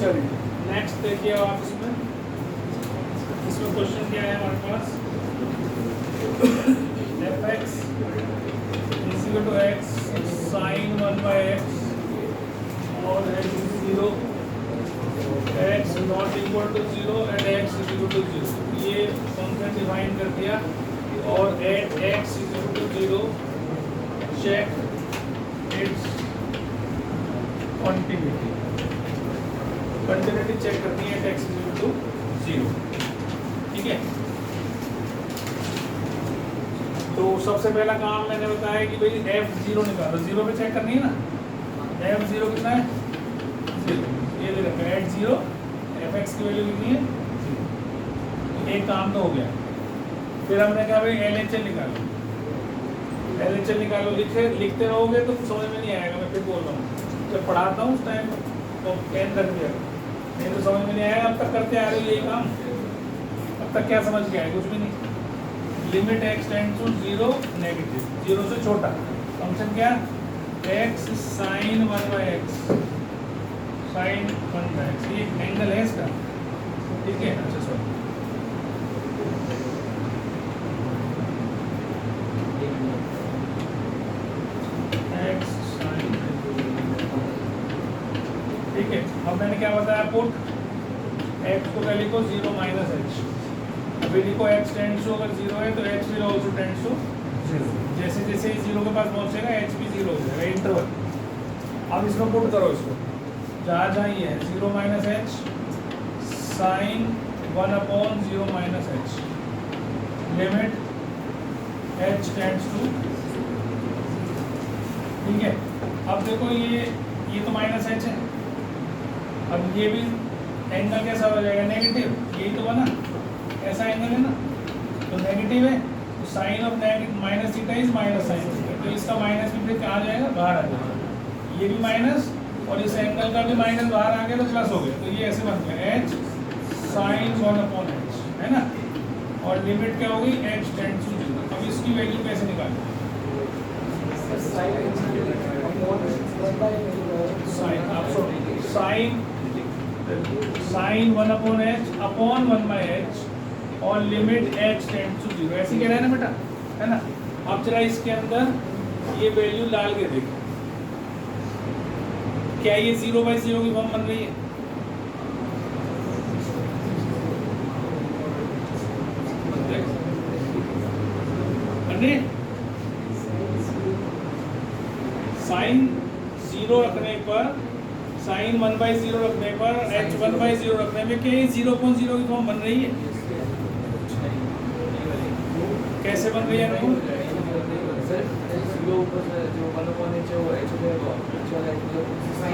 चलिए नेक्स्ट देखिए आप इसमें क्वेश्चन क्या है हमारे पास, f x is equal to x sine 1 by x और x is 0, x not equal to 0 and x is equal to 0। ये फंक्शन डिफाइन कर दिया, और at x is equal to 0 check its continuity, continuity check करनी है x equal to 0, ठीक है। तो सबसे पहला काम मैंने बताया कि भाई f0 निकालो, 0 पे चेक करनी है ना, f0 कितना है 0, ये ले रखा है h0, fx की वैल्यू कितनी है 0, एक काम तो हो गया। फिर हमने कहा भाई LHL निकालो, LHL निकालो, लिखते रहोगे तो समझ में नहीं आएगा, मैं फिर बोल रहा हूँ जब पढ़ाता हूँ उस टाइम तो पेन रख दिया, नहीं तो समझ में नहीं आएगा। अब तक करते आ रहे हो यही काम, अब तक क्या समझ के आए, कुछ भी नहीं। Limit x tends to 0 negative, 0 से छोटा, फंक्शन क्या x sin 1/x, sin 1/x, ये एंगल है इसका, ठीक है। अच्छा सॉरी, x sin, ठीक है। अब मैंने क्या बताया, पुट x को क्या लिखो 0 - h, अभी लिखो x टेंड्स टू, अगर 0 है तो h will also tends to 0, जैसे जैसे ही 0 के पास पहुंचेगा h भी 0 हो जाएगा, इंटरवल। अब इसको पुट करो, इसको जहाँ जहाँ ये है 0 - h sin 1/0 - h, limit h tends to, ठीक है। अब देखो ये तो माइनस h है, अब ये भी एंगल कैसा हो जाएगा नेगेटिव, यही तो बना, ऐसा एंगल है ना, तो नेगेटिव है, तो sine of minus theta is minus sine theta, तो इसका माइनस भी फिर कहाँ आ जाएगा, बाहर आ जाएगा, ये भी माइनस और इस एंगल का भी माइनस बाहर आ गया तो प्लस हो गया, तो ये ऐसे बन गया h sin 1/h, है ना, और लिमिट क्या होगी h टेंड्स टू 0। अब इसकी वैल्यू कैसे निकालें, साइन 1/h अपॉन 1/h और लिमिट h टेंड्स टू 0, ऐसे कह रहा है ना बेटा, है ना। अब जरा इसके अंदर ये वैल्यू डाल के देखो, क्या ये 0/0 की फॉर्म बन रही है, साइन 0 रखने पर, साइन 1/0 रखने पर, h 1/0 रखने में क्या ये 0.0 की फॉर्म बन रही है, कैसे बन रही है ना,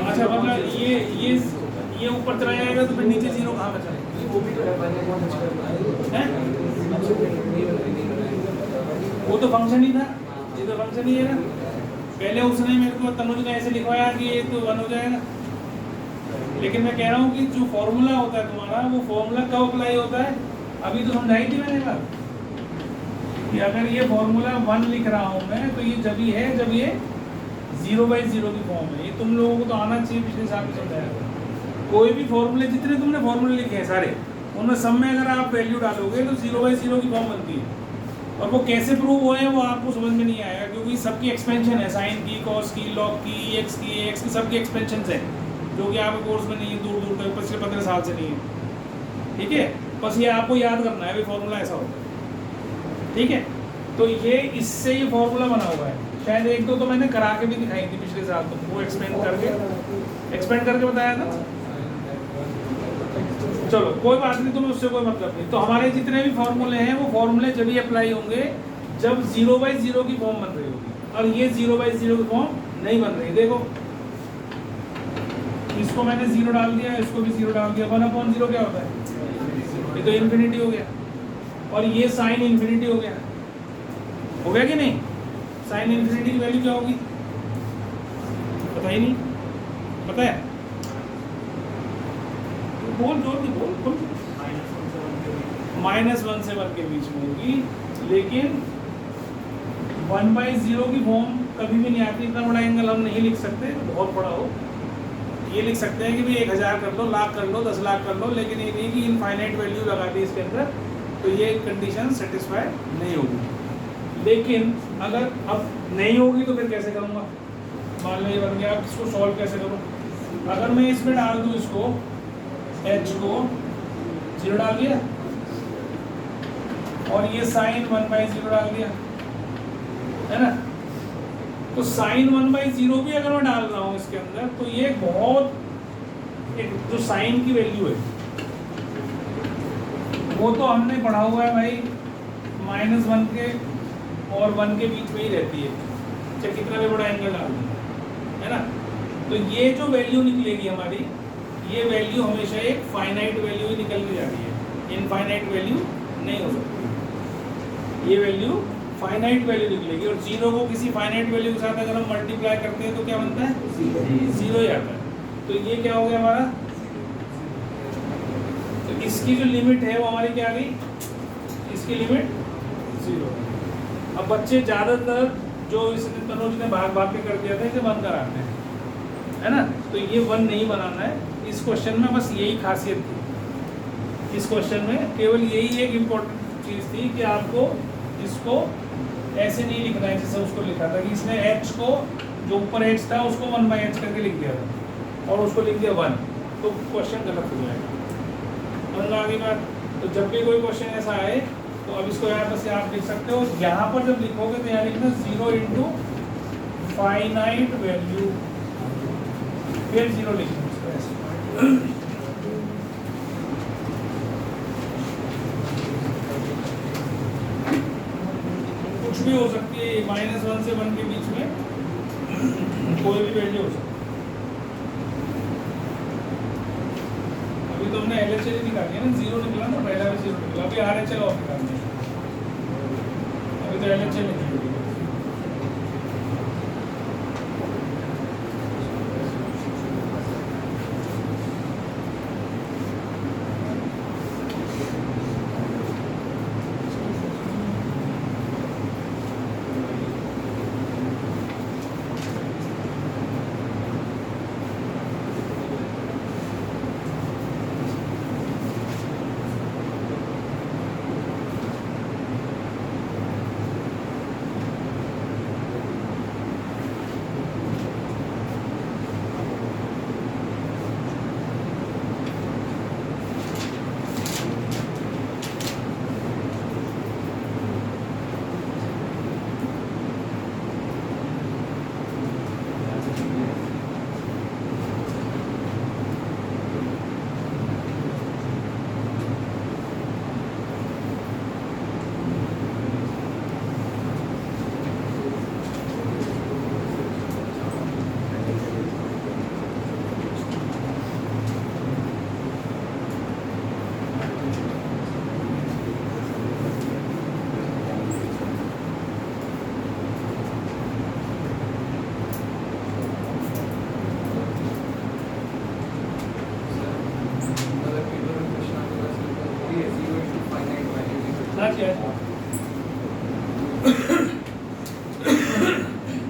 अच्छा मतलब ये ऊपर चला जाएगा तो फिर नीचे 0 कहाँ बचा है, वो तो फंक्शन ही था, ये तो फंक्शन ही है ना। पहले उसने मेरे को तनुज ने ऐसे लिखवाया कि ये तो 1 हो जाएगा, लेकिन मैं कह रहा हूँ कि जो फॉर्मूला होता है तुम्हारा, वो फॉर्मूला कब अप्लाई होता है, अभी तो समझाई थी मैंने बात कि अगर ये फॉर्मूला 1 लिख रहा हूँ मैं, तो ये जब ही है जब ये 0/0 की फॉर्म है, ये तुम लोगों को तो आना चाहिए, पिछले साल में समझाया था। कोई भी फॉर्मूले, जितने तुमने फॉर्मूले लिखे हैं सारे, उनमें सब में अगर आप वैल्यू डालोगे तो 0/0 की फॉर्म बनती है, और वो कैसे प्रूव हुए हैं वो आपको समझ में नहीं आएगा, क्योंकि सबकी एक्सपेंशन है, साइन की, कॉस की, लॉग की, एक्स की सबकी एक्सपेंशन है, जो कि आपके कोर्स में नहीं है, दूर दूर तक पिछले 15 साल से नहीं है, ठीक है। बस ये आपको याद करना है भी फॉर्मूला ऐसा होता है, ठीक है। तो ये इससे ये फॉर्मूला बना हुआ है, शायद एक दो तो मैंने करा के भी दिखाई थी पिछले साल, तो वो एक्सपेंड करके बताया था। चलो कोई बात नहीं, तुम्हें उससे कोई मतलब नहीं। तो हमारे जितने भी फॉर्मूले हैं वो फॉर्मूले जब ही अप्लाई होंगे जब 0/0 की फॉर्म बन रही होगी, और ये 0/0 की फॉर्म नहीं बन रही। देखो इसको मैंने 0 डाल दिया, इसको भी 0 डाल दिया, 1/0 क्या होता है, ये तो इन्फिनिटी हो गया, और ये साइन इन्फिनिटी हो गया कि नहीं। साइन इन्फिनिटी की वैल्यू क्या होगी पता ही नहीं, पता है, बोल जोर की बोल, -1 से 1 के बीच में होगी, लेकिन 1/0 की फॉर्म कभी भी नहीं आती। इतना बड़ा एंगल हम नहीं लिख सकते, बहुत बड़ा हो, ये लिख सकते हैं कि भाई 1000 कर लो, लाख कर लो, 10 लाख कर लो, लेकिन ये नहीं कि इनफाइनाइट वैल्यू लगा दी इसके अंदर, तो ये कंडीशन सेटिस्फाई नहीं होगी। लेकिन अगर अब नहीं होगी तो फिर कैसे करूँगा, मान लो ये बन गया, अब इसको सॉल्व कैसे करूँ। अगर मैं इसमें डाल दूँ, इसको h को 0 डाल दिया और ये साइन 1/0 डाल दिया, है ना, तो साइन 1/0 भी अगर मैं डाल रहा हूँ इसके अंदर, तो ये बहुत एक जो साइन की वैल्यू है वो तो हमने पढ़ा हुआ है भाई, -1 के और 1 के बीच में ही रहती है, चाहे कितना भी बड़ा एंगल डाल दें, है ना। तो ये जो वैल्यू निकलेगी हमारी, ये वैल्यू हमेशा एक फाइनाइट वैल्यू ही निकल के जाती है, इनफाइनाइट वैल्यू नहीं हो सकती। ये वैल्यू फाइनाइट वैल्यू निकलेगी, और जीरो को किसी फाइनाइट वैल्यू के साथ अगर हम मल्टीप्लाई करते हैं तो क्या बनता है, जीरो ही आता है। तो ये क्या हो गया हमारा, तो इसकी जो लिमिट है वो हमारी क्या आ गई, इसकी लिमिट जीरो। अब बच्चे ज़्यादातर जो इसने तनुज ने भाग भाग के कर दिया था इसे बंद कराते हैं, है ना। तो ये 1 नहीं बनाना है इस क्वेश्चन में, बस यही खासियत थी इस क्वेश्चन में, केवल यही एक इम्पोर्टेंट चीज़ थी कि आपको इसको ऐसे नहीं लिखना है जैसे उसको लिखा था कि इसने h को, जो ऊपर h था उसको 1/h करके लिख दिया था और उसको लिख दिया 1, तो क्वेश्चन गलत हो जाएगा। समझ में आ गई बात। तो जब भी कोई क्वेश्चन ऐसा आए तो अब इसको यहाँ पर से आप लिख सकते हो, यहाँ पर जब लिखोगे तो यहाँ लिखना 0 इंटू फाइनाइट वैल्यू, फिर 0 लिखना। कुछ भी हो सकती है, -1 से 1 के बीच में कोई भी वैल्यू हो सकती है। अभी तो हमने LHL निकाली है ना, 0 निकला ना, पहला भी 0 निकला, अभी RHL और निकालनी है, अभी तो LHL निकली।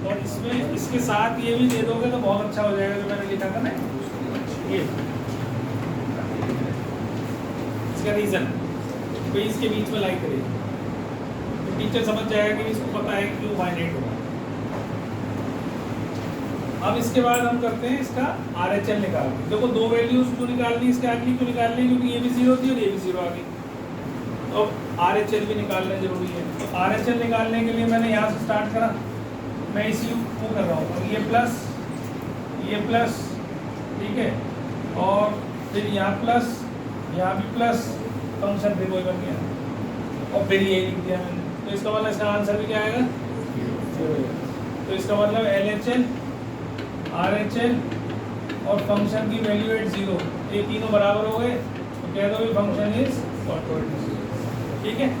और इसमें इसके साथ ये भी दे दोगे तो बहुत अच्छा हो जाएगा, जो मैंने लिखा था ना ये, इसका रीजन कोई इसके बीच में लाइक करेगी तो टीचर समझ जाएगा कि इसको पता है क्यों फाइनाइट होगा। अब इसके बाद हम करते हैं इसका RHL निकालते। देखो दो वैल्यूज क्यों निकालनी, इसके आगे क्यों निकालनी, क्योंकि ये भी 0 थी और ये भी 0 आ गई, तो RHL भी निकालना जरूरी है। तो RHL निकालने के लिए मैंने यहाँ से स्टार्ट करा, मैं इसी को कर रहा हूँ, और ये प्लस, ठीक है, और फिर यहाँ प्लस, यहाँ भी प्लस, फंक्शन फिर वही बन गया, और फिर ये लिख दिया मैंने। तो इसका मतलब इसका आंसर भी क्या आएगा, तो इसका मतलब LHL, RHL और फंक्शन की वैल्यू एट 0, ये तीनों बराबर हो गए, तो कह दो फंक्शन इज क्वाड्रेटिक, ठीक है।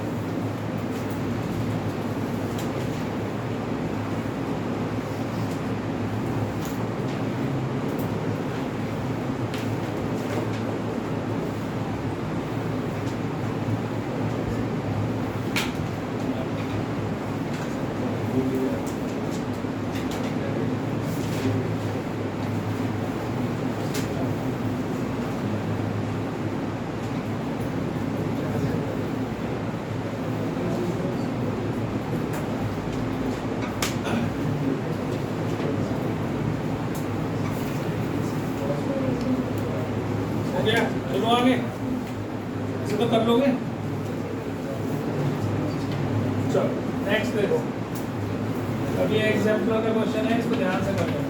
चलो आगे, इसे तो कर लोगे। चलो नेक्स्ट देखो, अब ये एग्जाम्पल का क्वेश्चन है, इसको ध्यान से कर लेना।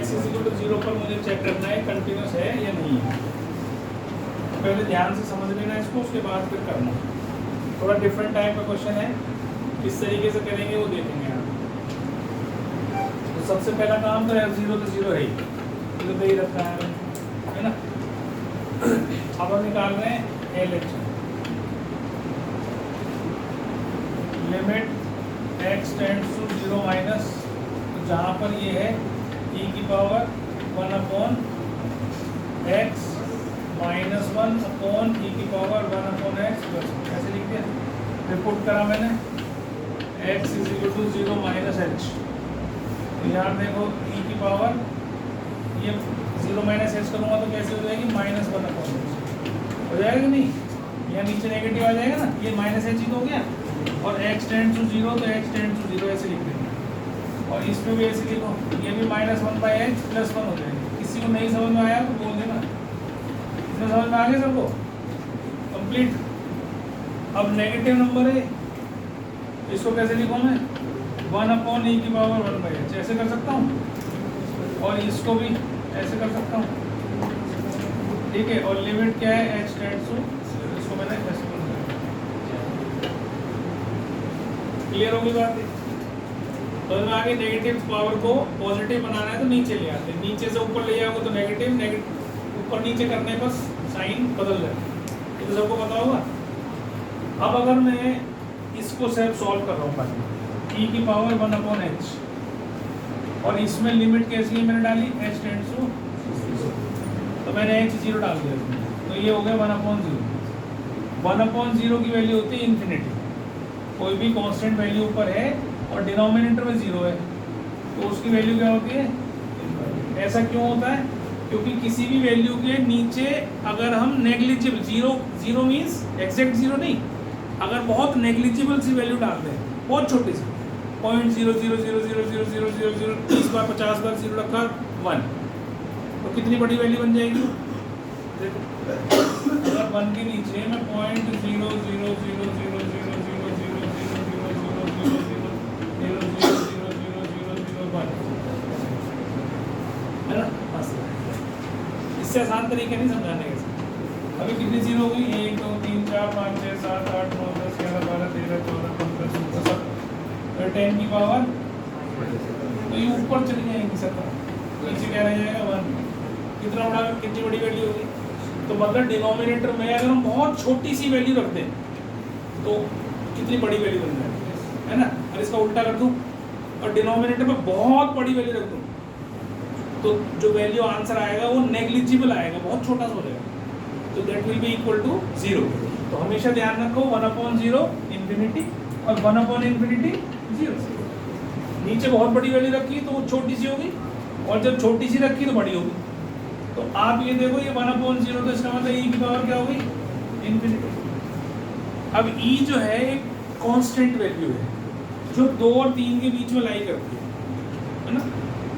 x इक्वल टू 0 पर मुझे चेक करना है कंटिन्यूस है या नहीं है। पहले ध्यान से समझ लेना इसको, उसके बाद फिर करना। थोड़ा डिफरेंट टाइप का क्वेश्चन है, किस तरीके से करेंगे वो देखेंगे आप। तो सबसे पहला काम तो f0 तो 0 है ही, 0 पे ही रखा है ना। अब हम निकाल रहे हैं LHS, limit x tends to 0 minus, जहाँ पर ये है e की power 1 upon x minus 1 upon e की पावर 1 अपॉन x प्लस, ऐसे लिख दिया, रिपोर्ट करा मैंने। x is equal to 0 minus h, तो यहाँ देखो e की पावर, ये 0 माइनस h करूँगा तो कैसे हो जाएगी, माइनस 1 अपॉन h हो जाएगा कि नहीं, यहाँ नीचे नेगेटिव आ जाएगा ना, ये माइनस h ही तो हो गया, और x टेंड्स टू 0 तो x टेंड्स टू 0 ऐसे लिख देंगे। और इसमें भी ऐसे लिखो, ये भी माइनस 1 बाई एच प्लस 1 हो जाएगा। किसी को नहीं समझ में आया तो बोल देना। इसमें समझ में आ गया सबको, कंप्लीट। अब नेगेटिव नंबर है, इसको कैसे लिखूँ मैं, 1 अपॉन ई की पावर 1 बाई एच, ऐसे कर सकता हूँ, और इसको भी ऐसे कर सकता हूँ, ठीक है। और लिमिट क्या है, एच टेंड्स टू, इसको मैंने ऐसे कर दिया। क्लियर होगी बात। तो आगे नेगेटिव पावर को पॉजिटिव बनाना है तो नीचे ले आते हैं, नीचे से ऊपर ले जाओगे तो नेगेटिव, नेगेटिव ऊपर नीचे करने पर साइन बदल जाए, ये तो सबको पता होगा। अब अगर मैं इसको सिर्फ सॉल्व कर रहा हूँ, e की पावर 1 अपॉन h, और इसमें लिमिट कैसी है मैंने डाली, h टेंड्स टू, तो मैंने h 0 डाल दिया इसमें, तो ये हो गया 1 अपॉन 0। 1 अपॉन 0 की वैल्यू होती है इन्फिनिटी, कोई भी कांस्टेंट वैल्यू ऊपर है और डिनोमिनेटर में 0 है तो उसकी वैल्यू क्या होती है, ऐसा क्यों होता है, क्योंकि किसी भी वैल्यू के नीचे अगर हम नेग्लिजिबल, 0 मीन्स एग्जैक्ट 0 नहीं, अगर बहुत नेग्लिजिबल सी वैल्यू डालते हैं, बहुत छोटी सी, 0.0000000 30 बार 50 बार 0 रखा 1, तो कितनी बड़ी वैल्यू बन जाएगी। अगर 1 के नीचे मैं 0.000000000000000000000000000 है ना, इससे आसान तरीके नहीं समझाने के। अभी कितनी 0 हो गई, 1 2 3 4 5 6 7 8 9 10 11 12 13 14 15 16 17, 10 की पावर, तो ये ऊपर चली जाएंगी 17, नीचे क्या रह जाएगा 1, कितना बड़ा, कितनी बड़ी वैल्यू होगी। तो मतलब डिनोमिनेटर में अगर हम बहुत छोटी सी वैल्यू रख दें तो कितनी बड़ी वैल्यू बन जाएगी, है ना। और इसका उल्टा कर दूं और डिनोमिनेटर में बहुत बड़ी वैल्यू रख दूं तो जो वैल्यू आंसर आएगा वो नेग्लिजिबल आएगा, बहुत छोटा सा हो जाएगा, तो that will be equal to 0। तो हमेशा ध्यान रखो 1 अपॉन 0 इन्फिनिटी और 1 अपॉन इन्फिनिटी 0। नीचे बहुत बड़ी वैल्यू रखी तो वो छोटी सी होगी, और जब छोटी सी रखी तो बड़ी होगी। तो आप ये देखो, ये 1 अपॉन 0 तो इसका मतलब e की पावर क्या होगी, इन्फिनिटी। अब e जो है एक कांस्टेंट वैल्यू है जो 2 और 3 के बीच में लाई करती है ना,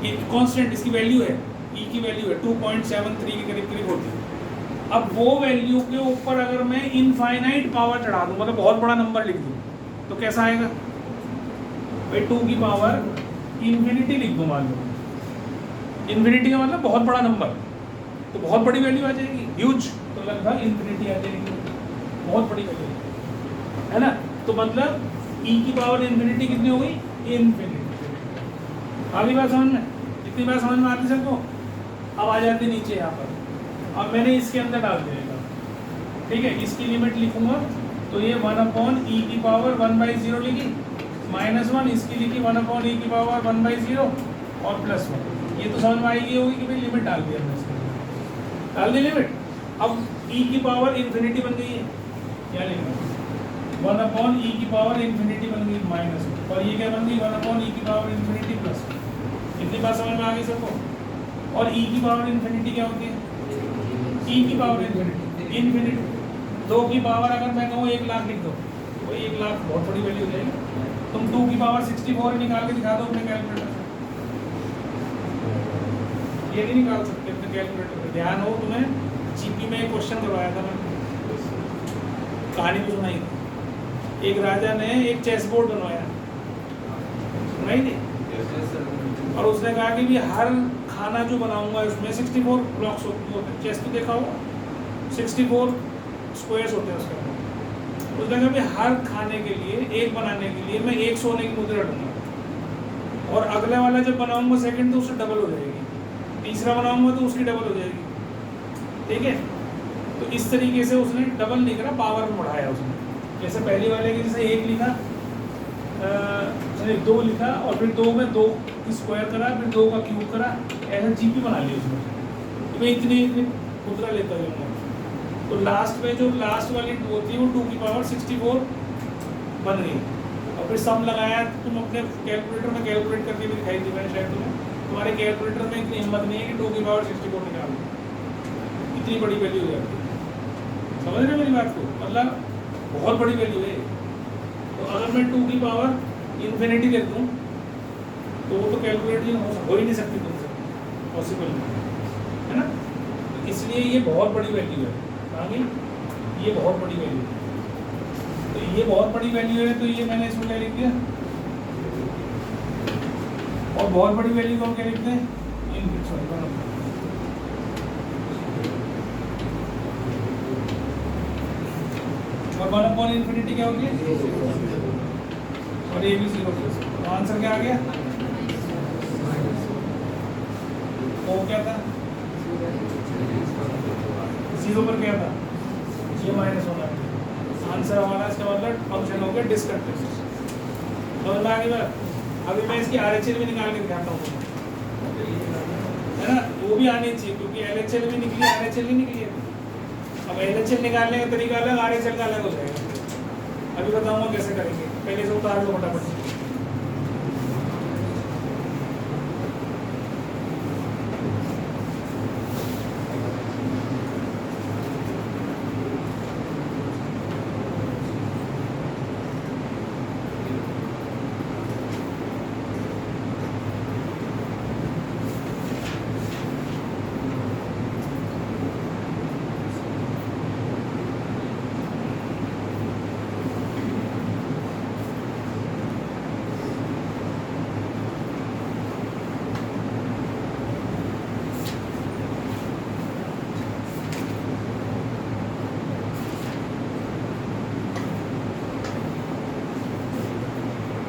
ये कांस्टेंट इसकी वैल्यू है, e की वैल्यू है 2.73 के करीब करीब होती है। अब वो वैल्यू के ऊपर अगर मैं इनफाइनाइट पावर चढ़ा दूं, मतलब बहुत बड़ा नंबर लिख दूं, तो कैसा आएगा भाई, 2 की पावर इन्फिनिटी लिख दूं, मान लो इन्फिनिटी का मतलब बहुत बड़ा नंबर, तो बहुत बड़ी वैल्यू आ जाएगी, ह्यूज, तो लगभग इन्फिनिटी आ जाएगी, बहुत बड़ी वैल्यू है ना। तो मतलब e की पावर इन्फिनिटी कितनी हो गई, इन्फिनिटी। आगे बात समझ में, इतनी बात समझ में आती सबको। अब आ जाते नीचे यहाँ पर, अब मैंने इसके अंदर डाल दिया, ठीक है, इसकी लिमिट लिखूंगा तो ये 1 अपॉन ई की पावर 1/0 लिखी, -1 इसकी लिखी 1 अपॉन ई की पावर 1/0 और +1, ये तो समझ में आएगी होगी कि भाई लिमिट डाल दिया हमने, डाल दी लिमिट। अब e की पावर इन्फिनिटी बन गई है, क्या लिखना, 1 अपॉन ई की पावर इन्फिनिटी बन गई -1, और ये क्या बन गई 1 अपॉन ई की पावर इन्फिनिटी +1। इतनी बात समझ में आ गई सबको। और e की पावर इन्फिनिटी क्या होती है, e की पावर इन्फिनिटी 2 की पावर अगर मैं कहूँ 1 लाख लिख दो, वही 1 लाख बहुत बड़ी वैल्यू हो जाएगी। तुम 2 की पावर 64 निकाल के दिखा दो अपने कैलकुलेटर से, ये नहीं निकाल सकते अपने कैलकुलेटर पे। ध्यान हो, तुम्हें जीपी में एक क्वेश्चन करवाया था मैंने, कहानी भी सुनाई थी। एक राजा ने एक चेस बोर्ड बनवाया, सुनाई थी, और उसने कहा कि भी हर खाना जो बनाऊंगा उसमें 64 ब्लॉक्स होते हैं, चेस तो देखा होगा, 64 स्क्वायर्स होते हैं उसके अंदर। उस जगह पे हर खाने के लिए, एक बनाने के लिए मैं 1 सोने की मुद्रा लूँगा, और अगले वाला जब बनाऊंगा सेकंड तो उससे डबल हो जाएगी, तीसरा बनाऊंगा तो उसकी डबल हो जाएगी, ठीक है। तो इस तरीके से उसने डबल नहीं करा, पावर में बढ़ाया उसने। जैसे पहली वाले की जैसे 1 लिखा, 2 लिखा, और फिर 2 में 2 की स्क्वायर करा, फिर 2 का क्यूब करा, ऐसा जीपी बना लिया उसमें। तो मैं इतनी मुद्रा लेता जाऊँगा, तो लास्ट में जो लास्ट वाली 2 होती है वो 2 की पावर 64 बन गई। और फिर सम लगाया, तुम अपने कैलकुलेटर में कैलकुलेट करके भी दिखाई दी मैंने शायद तुम्हें, तुम्हारे कैलकुलेटर में इतनी हिम्मत नहीं है कि 2 की पावर 64 निकाल दो, इतनी बड़ी वैल्यू हो जाती है। समझ रहे हो मेरी बात को, मतलब बहुत बड़ी वैल्यू है। तो अगर मैं 2 की पावर इन्फिनिटी दे दूँ तो वो तो कैलकुलेट हो ही नहीं सकती तुमसे, पॉसिबल नहीं है ना। तो इसलिए ये बहुत बड़ी वैल्यू है, आगे ये बहुत बड़ी वैल्यू है। तो ये बहुत बड़ी वैल्यू है, तो ये मैंने इसमें क्या लिख दिया, और बहुत बड़ी वैल्यू को हम क्या लिखते हैं, और 1/∞ क्या होगी, और ये भी 0 प्लस। तो आंसर क्या आ गया, वो क्या था, 0 पर क्या था, ये माइनस होना है। आंसर हमारा इसका मतलब फंक्शन हो गया डिस्कंटिन्यूअस। समझ में आ गई बात। अभी मैं इसकी RHL भी निकाल के दिखाता हूँ, है ना, वो भी आनी चाहिए, क्योंकि LHL भी निकली, RHL भी निकली है। अब LHL निकालने का तरीका अलग, RHL का अलग हो जाएगा। अभी बताऊंगा कैसे करेंगे, पहले से उतार लो फटाफट।